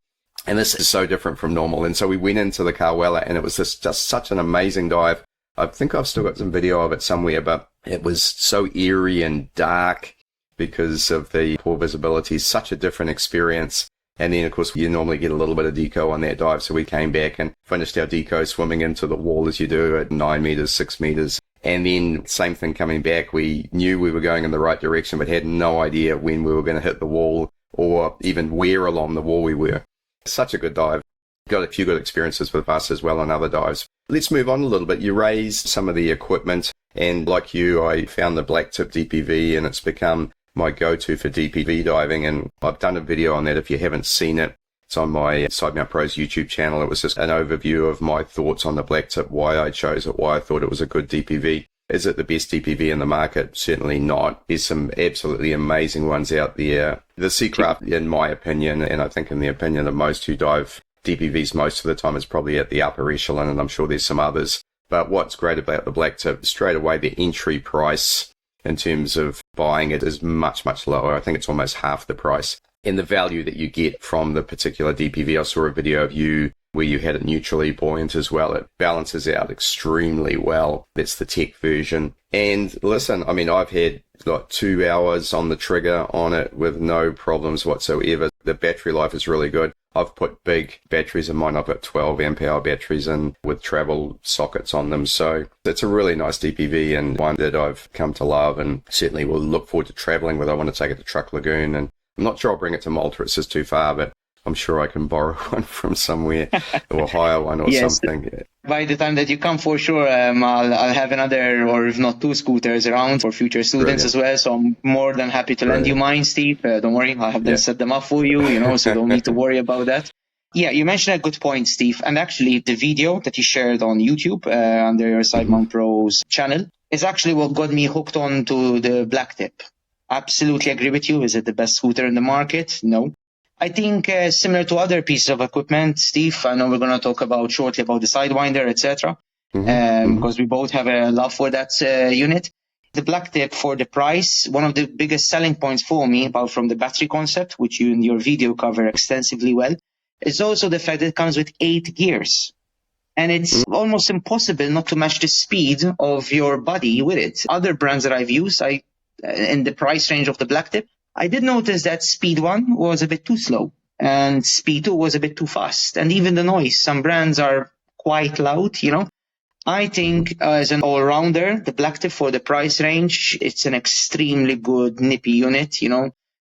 And this is so different from normal. And so we went into the Carwella and it was just such an amazing dive. I think I've still got some video of it somewhere, but it was so eerie and dark because of the poor visibility. Such a different experience. And then, of course, you normally get a little bit of deco on that dive. So we came back and finished our deco swimming into the wall as you do at 9 meters, 6 meters. And then same thing coming back. We knew we were going in the right direction, but had no idea when we were going to hit the wall or even where along the wall we were. Such a good dive. Got a few good experiences with us as well on other dives. Let's move on a little bit. You raised some of the equipment, and like you, I found the black tip DPV, and it's become my go-to for DPV diving, and I've done a video on that if you haven't seen it. It's on my Sidemount Pros YouTube channel. It was just an overview of my thoughts on the black tip, why I chose it, why I thought it was a good DPV. Is it the best DPV in the market? Certainly not. There's some absolutely amazing ones out there. The Seacraft, in my opinion, and I think in the opinion of most who dive DPVs most of the time, is probably at the upper echelon, and I'm sure there's some others. But what's great about the black tip, straight away the entry price in terms of buying it is much, much lower. I think it's almost half the price. And the value that you get from the particular DPV, I saw a video of you where you had it neutrally buoyant as well. It balances out extremely well. That's the tech version. And listen, I mean, I've had like 2 hours on the trigger on it with no problems whatsoever. The battery life is really good. I've put big batteries in mine. I've got 12 amp hour batteries in with travel sockets on them. So it's a really nice DPV and one that I've come to love and certainly will look forward to traveling with. I want to take it to Truck Lagoon, and I'm not sure I'll bring it to Malta. It's just too far, but I'm sure I can borrow one from somewhere or hire one or something. By the time that you come, for sure, I'll have another, or if not 2 scooters around for future students as well. So I'm more than happy to lend you mine, Steve. Don't worry, I'll have them set them up for you, so don't need to worry about that. Yeah, you mentioned a good point, Steve. And actually, the video that you shared on YouTube under your Sidemount Pros channel is actually what got me hooked on to the black tip. Absolutely agree with you. Is it the best scooter in the market? No. I think similar to other pieces of equipment, Steve, I know we're going to talk about shortly about the Sidewinder, etc., because we both have a love for that unit. The black tip, for the price, one of the biggest selling points for me, apart from the battery concept, which you in your video cover extensively well, is also the fact that it comes with 8 gears. And it's almost impossible not to match the speed of your body with it. Other brands that I've used, in the price range of the black tip, I did notice that Speed 1 was a bit too slow and Speed 2 was a bit too fast. And even the noise, some brands are quite loud, I think as an all-rounder, the black tip for the price range, it's an extremely good nippy unit,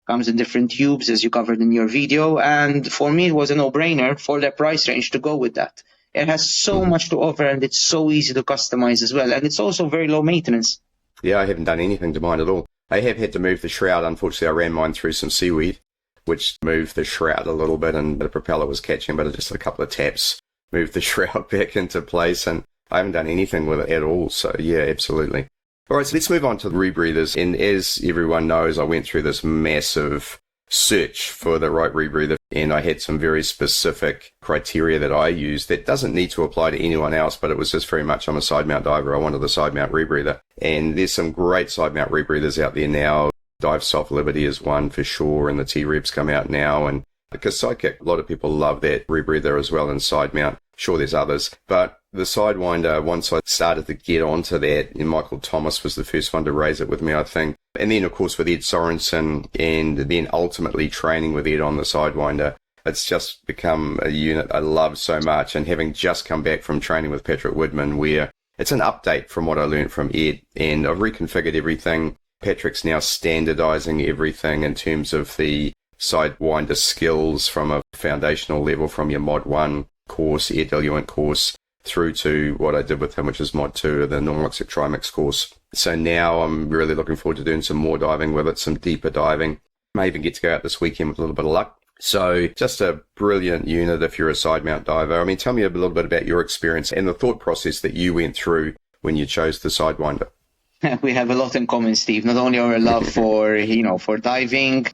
comes in different tubes as you covered in your video. And for me, it was a no-brainer for the price range to go with that. It has so much to offer and it's so easy to customize as well. And it's also very low maintenance. Yeah, I haven't done anything to mine at all. I have had to move the shroud. Unfortunately, I ran mine through some seaweed, which moved the shroud a little bit, and the propeller was catching, but just a couple of taps moved the shroud back into place, and I haven't done anything with it at all. So yeah, absolutely. All right, so let's move on to the rebreathers. And as everyone knows, I went through this massive search for the right rebreather, and I had some very specific criteria that I used that doesn't need to apply to anyone else, but it was just very much, I'm a side mount diver, I wanted the side mount rebreather. And there's some great side mount rebreathers out there now. Dive Soft Liberty is one for sure, and the T-Rebs come out now, and because Sidekick, a lot of people love that rebreather as well, and side mount. Sure, there's others, but the Sidewinder, once I started to get onto that, and Michael Thomas was the first one to raise it with me, I think. And then, of course, with Ed Sorensen, and then ultimately training with Ed on the Sidewinder, it's just become a unit I love so much. And having just come back from training with Patrick Woodman, where it's an update from what I learned from Ed, and I've reconfigured everything. Patrick's now standardizing everything in terms of the Sidewinder skills from a foundational level, from your Mod 1 course, Air Diluent course, through to what I did with him, which is Mod 2, the Normal Exit Trimix course. So now I'm really looking forward to doing some more diving with it, some deeper diving. May even get to go out this weekend with a little bit of luck. So just a brilliant unit if you're a side mount diver. I mean, tell me a little bit about your experience and the thought process that you went through when you chose the Sidewinder. We have a lot in common, Steve. Not only our love for, for diving,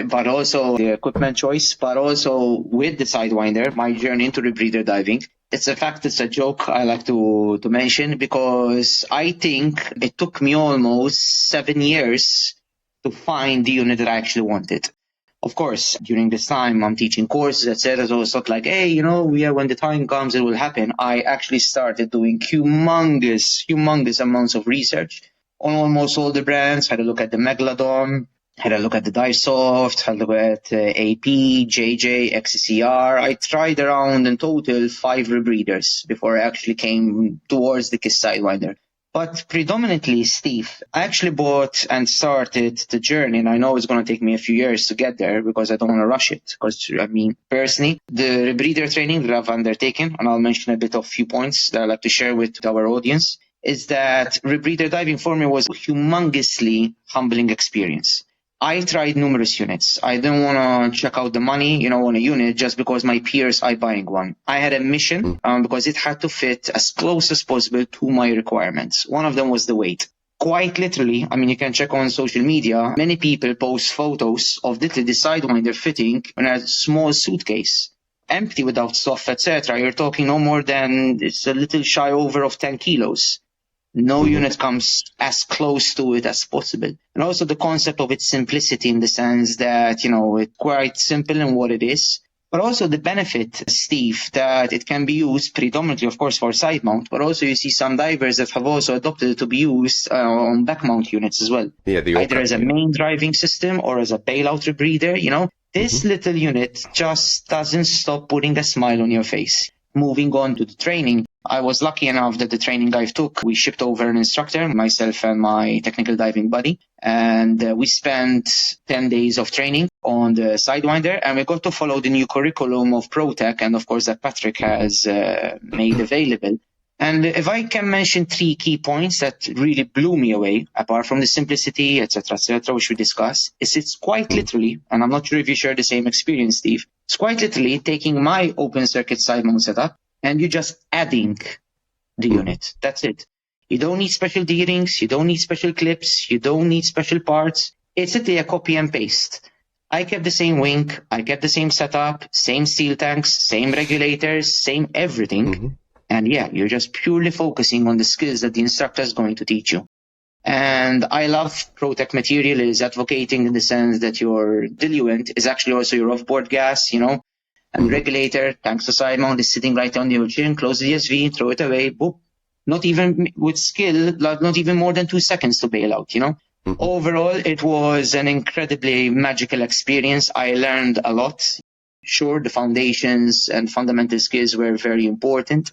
but also the equipment choice, but also with the Sidewinder, my journey into rebreather diving. It's a fact, it's a joke I like to mention, because I think it took me almost 7 years to find the unit that I actually wanted. Of course, during this time, I'm teaching courses, etc. So it's not like, hey, when the time comes, it will happen. I actually started doing humongous amounts of research on almost all the brands. Had a look at the Megalodon, had a look at the Divesoft, had a look at AP, JJ, XCR. I tried around in total 5 rebreathers before I actually came towards the KISS Sidewinder. But predominantly, Steve, I actually bought and started the journey, and I know it's going to take me a few years to get there because I don't want to rush it. Because, personally, the rebreather training that I've undertaken, and I'll mention a bit of few points that I'd like to share with our audience, is that rebreather diving for me was a humongously humbling experience. I tried numerous units. I didn't want to check out the money, on a unit just because my peers are buying one. I had a mission because it had to fit as close as possible to my requirements. One of them was the weight. Quite literally, you can check on social media, many people post photos of the Sidewinder fitting in a small suitcase, empty without stuff, etc. You're talking no more than, it's a little shy over of 10 kilos. No unit comes as close to it as possible. And also the concept of its simplicity in the sense that, it's quite simple in what it is. But also the benefit, Steve, that it can be used predominantly, of course, for side mount. But also you see some divers that have also adopted it to be used on back mount units as well. Yeah, either as a main driving system or as a bailout rebreather, This little unit just doesn't stop putting a smile on your face. Moving on to the training, I was lucky enough that the training I took, we shipped over an instructor, myself and my technical diving buddy, and we spent 10 days of training on the Sidewinder, and we got to follow the new curriculum of ProTech, and of course that Patrick has made available. And if I can mention 3 key points that really blew me away, apart from the simplicity, etc., which we discussed, is it's quite literally, and I'm not sure if you share the same experience, Steve, it's quite literally taking my open circuit side mount setup and you're just adding the unit. That's it. You don't need special D-rings, you don't need special clips, you don't need special parts. It's a copy and paste. I kept the same wing, I kept the same setup, same steel tanks, same regulators, same everything. And yeah, you're just purely focusing on the skills that the instructor is going to teach you. And I love ProTech material is advocating in the sense that your diluent is actually also your offboard gas, and regulator, thanks to side mount, is sitting right on your chin, close the ESV, throw it away, boop. Not even with skill, not even more than 2 seconds to bail out, Overall, it was an incredibly magical experience. I learned a lot. Sure, the foundations and fundamental skills were very important.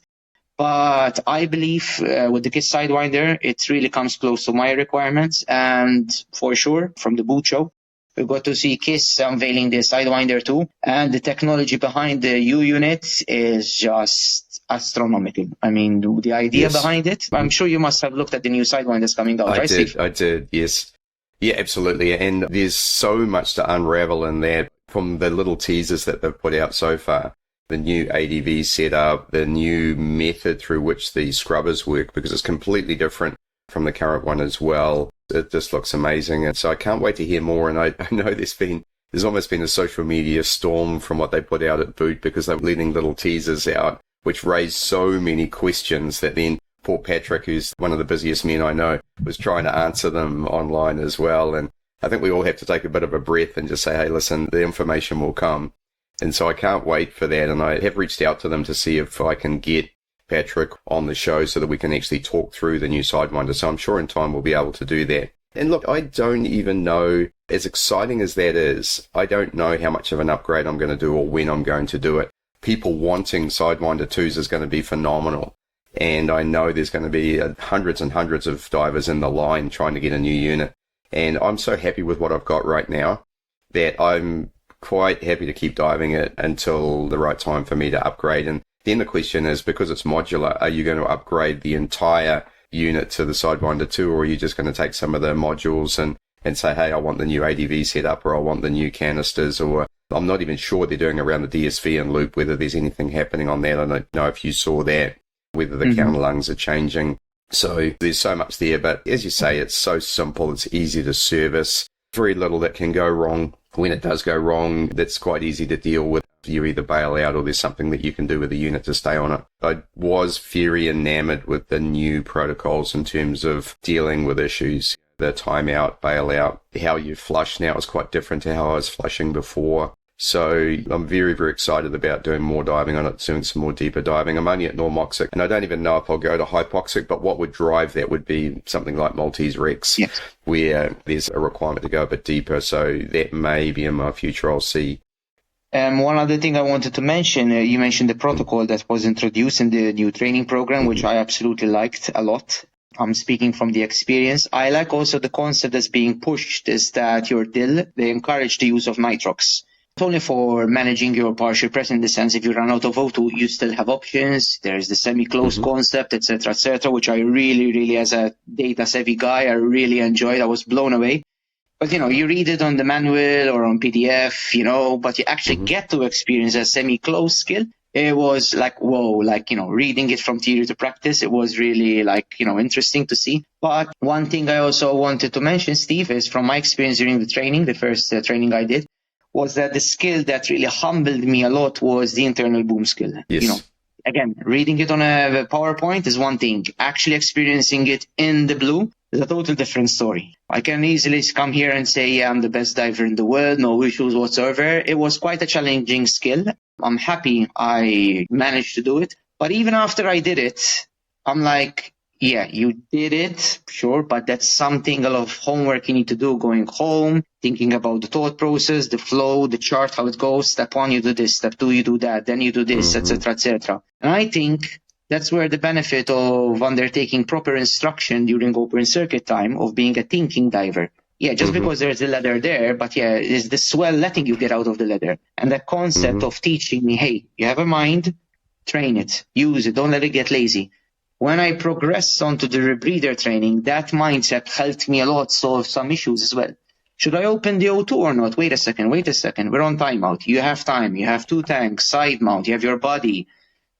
But I believe with the KISS Sidewinder, it really comes close to my requirements. And for sure, from the boot show, we got to see KISS unveiling the Sidewinder 2. And the technology behind the U unit is just astronomical. The idea behind it, I'm sure you must have looked at the new Sidewinders coming out, right, Steve? I did, yes. Yeah, absolutely. And there's so much to unravel in that. from the little teasers that they've put out so far, the new ADV setup, the new method through which the scrubbers work, because it's completely different from the current one as well. It just looks amazing. And so I can't wait to hear more. And I know there's almost been a social media storm from what they put out at Boot, because they're letting little teasers out, which raised so many questions that then poor Patrick, who's one of the busiest men I know, was trying to answer them online as well. And I think we all have to take a bit of a breath and just say, hey, listen, the information will come. And so I can't wait for that. And I have reached out to them to see if I can get Patrick on the show so that we can actually talk through the new Sidewinder. So I'm sure in time we'll be able to do that. And look, I don't even know, as exciting as that is, I don't know how much of an upgrade I'm going to do or when I'm going to do it. People wanting Sidewinder 2s is going to be phenomenal. And I know there's going to be hundreds and hundreds of divers in the line trying to get a new unit. And I'm so happy with what I've got right now that I'm quite happy to keep diving it until the right time for me to upgrade. And then the question is, because it's modular, are you going to upgrade the entire unit to the Sidewinder 2, or are you just going to take some of the modules and say, hey, I want the new ADV setup, or I want the new canisters, or I'm not even sure what they're doing around the DSV and loop, whether there's anything happening on that. I don't know if you saw that, whether the counter lungs are changing. So there's so much there, but as you say, it's so simple. It's easy to service. Very little that can go wrong. When it does go wrong, that's quite easy to deal with. You either bail out or there's something that you can do with the unit to stay on it. I was very enamored with the new protocols in terms of dealing with issues. The timeout, bailout, how you flush now is quite different to how I was flushing before. So I'm very, very excited about doing more diving on it, doing some more deeper diving. I'm only at normoxic, and I don't even know if I'll go to hypoxic, but what would drive that would be something like Maltese Rex, yes, where there's a requirement to go a bit deeper. So that may be in my future. I'll see. One other thing I wanted to mention, you mentioned the protocol that was introduced in the new training program, which I absolutely liked a lot. I'm speaking from the experience. I like also the concept that's being pushed is that your DIL, they encourage the use of nitrox. Not only for managing your partial pressure, in the sense if you run out of O2, you still have options. There's the semi-closed concept, etc., which I really, as a data-savvy guy, I really enjoyed. I was blown away. But, you read it on the manual or on PDF, but you actually get to experience a semi-closed skill. It was like, whoa, reading it from theory to practice, it was really interesting to see. But one thing I also wanted to mention, Steve, is from my experience during the training, the first training I did, was that the skill that really humbled me a lot was the internal boom skill. Yes. Again, reading it on a PowerPoint is one thing. Actually experiencing it in the blue is a total different story. I can easily come here and say, yeah, I'm the best diver in the world, no issues whatsoever. It was quite a challenging skill. I'm happy I managed to do it. But even after I did it, I'm like, yeah, you did it, sure, but that's something, a lot of homework you need to do going home, thinking about the thought process, the flow, the chart, how it goes. Step 1, you do this. Step 2, you do that. Then you do this, etc. And I think that's where the benefit of undertaking proper instruction during open circuit time, of being a thinking diver. Yeah, just because there's a ladder there, but yeah, is the swell letting you get out of the ladder? And the concept of teaching me, hey, you have a mind, train it, use it, don't let it get lazy. When I progressed onto the rebreather training, that mindset helped me a lot solve some issues as well. Should I open the O2 or not? Wait a second. We're on timeout. You have time. You have 2 tanks, side mount. You have your body.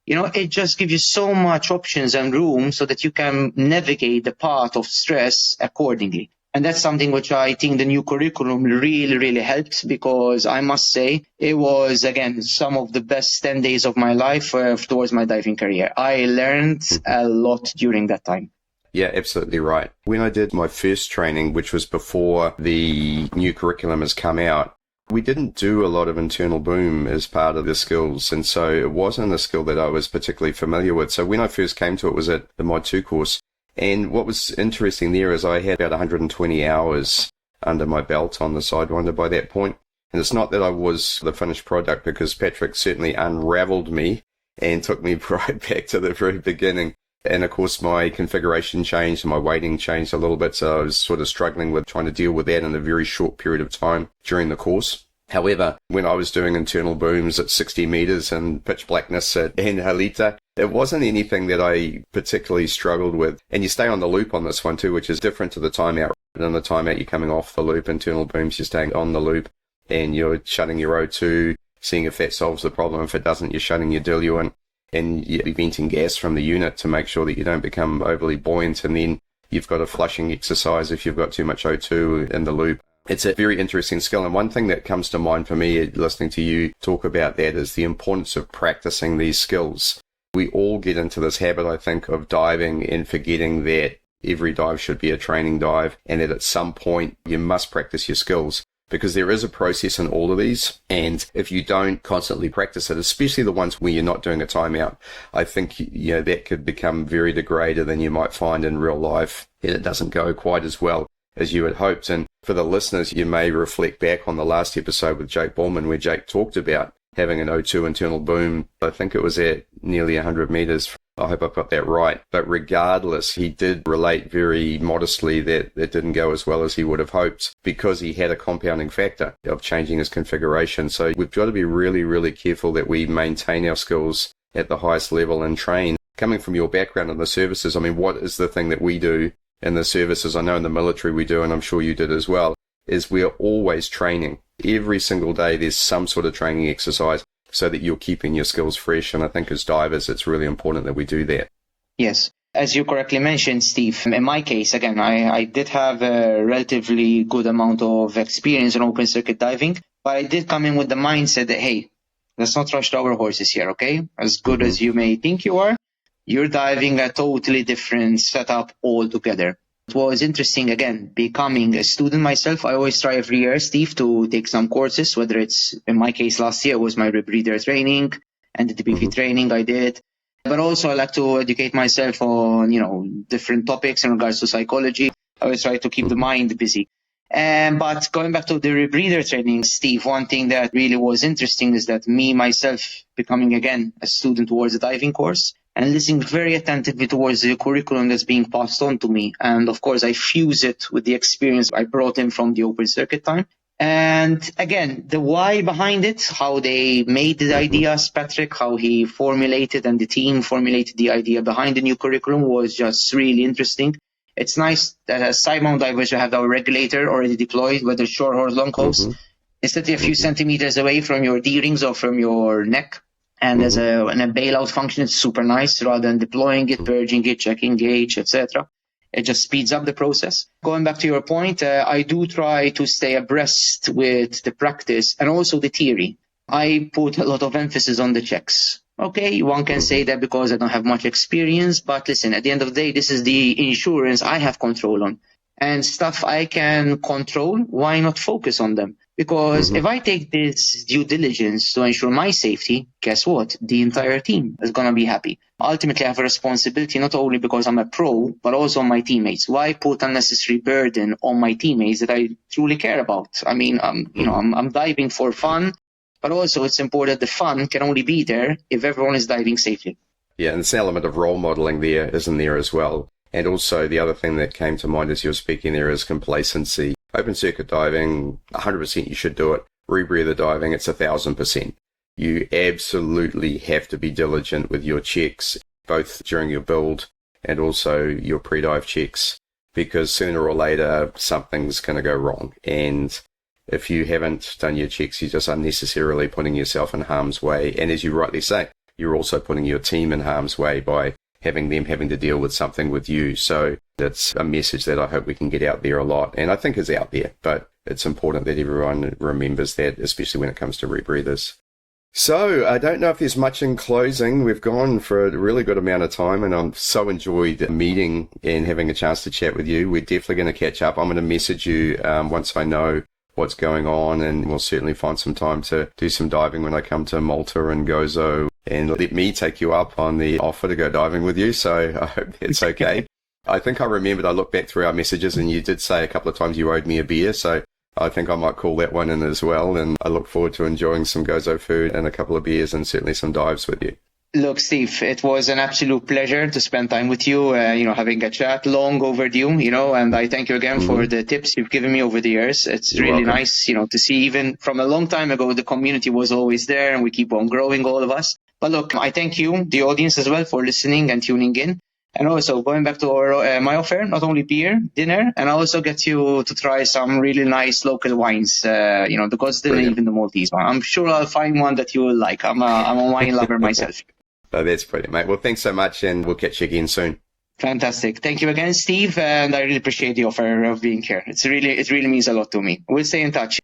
It just gives you so much options and room so that you can navigate the path of stress accordingly. And that's something which I think the new curriculum really helped, because I must say it was, again, some of the best 10 days of my life towards my diving career. I learned a lot during that time. Yeah, absolutely right. When I did my first training, which was before the new curriculum has come out, we didn't do a lot of internal boom as part of the skills. And so it wasn't a skill that I was particularly familiar with. So when I first came to it was at the Mod 2 course. And what was interesting there is I had about 120 hours under my belt on the Sidewinder by that point. And it's not that I was the finished product, because Patrick certainly unraveled me and took me right back to the very beginning. And of course, my configuration changed and my weighting changed a little bit. So I was sort of struggling with trying to deal with that in a very short period of time during the course. However, when I was doing internal booms at 60 meters and pitch blackness in Halita, it wasn't anything that I particularly struggled with. And you stay on the loop on this one too, which is different to the timeout. In the timeout, you're coming off the loop. Internal booms, you're staying on the loop. and you're shutting your O2, seeing if that solves the problem. If it doesn't, you're shutting your diluent and you're venting gas from the unit to make sure that you don't become overly buoyant. And then you've got a flushing exercise if you've got too much O2 in the loop. It's a very interesting skill. And one thing that comes to mind for me listening to you talk about that is the importance of practicing these skills. We all get into this habit, I think, of diving and forgetting that every dive should be a training dive and that at some point you must practice your skills, because there is a process in all of these. And if you don't constantly practice it, especially the ones where you're not doing a timeout, I think that could become very degraded than you might find in real life, and it doesn't go quite as well as you had hoped. And for the listeners, you may reflect back on the last episode with Jake Ballman where Jake talked about having an O2 internal boom. I think it was at nearly 100 meters. I hope I've got that right. But regardless, he did relate very modestly that it didn't go as well as he would have hoped because he had a compounding factor of changing his configuration. So we've got to be really, really careful that we maintain our skills at the highest level and train. Coming from your background in the services, I mean, what is the thing that we do in the services? I know in the military we do, and I'm sure you did as well, is we're always training. Every single day there's some sort of training exercise so that you're keeping your skills fresh. And I think as divers, it's really important that we do that. Yes. As you correctly mentioned, Steve, in my case, again, I did have a relatively good amount of experience in open circuit diving, but I did come in with the mindset that, hey, let's not rush our horses here, okay? As good as you may think you are, you're diving a totally different setup altogether. It was interesting, again, becoming a student myself. I always try every year, Steve, to take some courses, whether it's, in my case, last year was my rebreather training and the DPV training I did. But also I like to educate myself on, different topics in regards to psychology. I always try to keep the mind busy. But going back to the rebreather training, Steve, one thing that really was interesting is that me, myself, becoming, again, a student towards a diving course and listening very attentively towards the curriculum that's being passed on to me. And, of course, I fuse it with the experience I brought in from the open circuit time. And, again, the why behind it, how they made the ideas, Patrick, how he formulated and the team formulated the idea behind the new curriculum was just really interesting. It's nice that as Sidemount divers, you have our regulator already deployed, whether short or long hose. It's literally a few centimeters away from your D-rings or from your neck. And there's a bailout function. It's super nice rather than deploying it, purging it, checking gauge, etc. It just speeds up the process. Going back to your point, I do try to stay abreast with the practice and also the theory. I put a lot of emphasis on the checks. Okay, one can say that because I don't have much experience, but listen, at the end of the day, this is the insurance I have control on. And stuff I can control, why not focus on them? Because if I take this due diligence to ensure my safety, guess what? The entire team is going to be happy. Ultimately, I have a responsibility not only because I'm a pro, but also on my teammates. Why put unnecessary burden on my teammates that I truly care about? I mean, I'm diving for fun, but also it's important the fun can only be there if everyone is diving safely. Yeah, and this element of role modeling there isn't there as well. And also the other thing that came to mind as you were speaking there is complacency. Open circuit diving, 100% you should do it. Rebreather diving, it's 1,000%. You absolutely have to be diligent with your checks, both during your build and also your pre-dive checks, because sooner or later something's going to go wrong. And if you haven't done your checks, you're just unnecessarily putting yourself in harm's way. And as you rightly say, you're also putting your team in harm's way by having them having to deal with something with you. So that's a message that I hope we can get out there a lot, and I think is out there, but it's important that everyone remembers that, especially when it comes to rebreathers. So I don't know if there's much in closing. We've gone for a really good amount of time, and I've so enjoyed meeting and having a chance to chat with you. We're definitely going to catch up. I'm going to message you once I know what's going on, and we'll certainly find some time to do some diving when I come to Malta and Gozo, and let me take you up on the offer to go diving with you. So I hope that's okay. I think I remembered, I looked back through our messages and you did say a couple of times you owed me a beer. So I think I might call that one in as well. And I look forward to enjoying some Gozo food and a couple of beers and certainly some dives with you. Look, Steve, it was an absolute pleasure to spend time with you, having a chat, long overdue, and I thank you again for the tips you've given me over the years. It's You're really welcome. Nice, to see even from a long time ago, the community was always there and we keep on growing, all of us. But look, I thank you, the audience as well, for listening and tuning in. And also going back to my offer, not only beer, dinner, and I also get you to try some really nice local wines, the Gosden and even the Maltese one. I'm sure I'll find one that you will like. I'm a wine lover myself. Oh, that's brilliant, mate. Well, thanks so much, and we'll catch you again soon. Fantastic. Thank you again, Steve, and I really appreciate the offer of being here. It really means a lot to me. We'll stay in touch.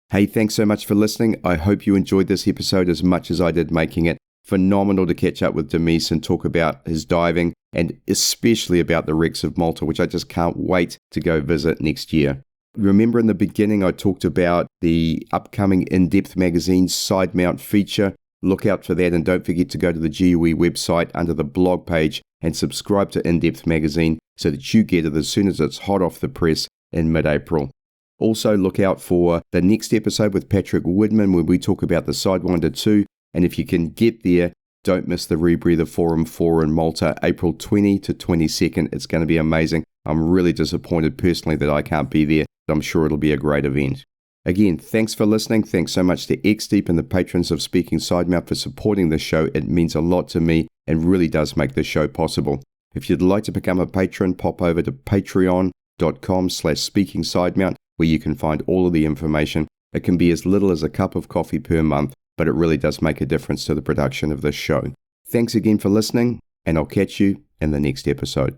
Hey, thanks so much for listening. I hope you enjoyed this episode as much as I did making it. Phenomenal to catch up with Demis and talk about his diving, and especially about the wrecks of Malta, which I just can't wait to go visit next year. Remember in the beginning I talked about the upcoming In-Depth magazine Sidemount feature. Look out for that, and don't forget to go to the GUE website under the blog page and subscribe to In-Depth magazine so that you get it as soon as it's hot off the press in mid-April. Also look out for the next episode with Patrick Woodman where we talk about the Sidewinder 2. And if you can get there, don't miss the Rebreather Forum 4 in Malta, April 20 to 22nd. It's going to be amazing. I'm really disappointed personally that I can't be there, but I'm sure it'll be a great event. Again, thanks for listening. Thanks so much to XDEEP and the patrons of Speaking Sidemount for supporting this show. It means a lot to me and really does make this show possible. If you'd like to become a patron, pop over to patreon.com/speakingsidemount where you can find all of the information. It can be as little as a cup of coffee per month, but it really does make a difference to the production of this show. Thanks again for listening, and I'll catch you in the next episode.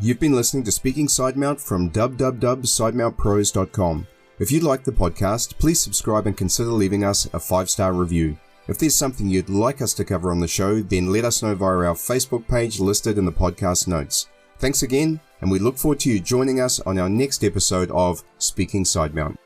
You've been listening to Speaking Sidemount from www.sidemountpros.com. If you like the podcast, please subscribe and consider leaving us a 5-star review. If there's something you'd like us to cover on the show, then let us know via our Facebook page listed in the podcast notes. Thanks again, and we look forward to you joining us on our next episode of Speaking Sidemount.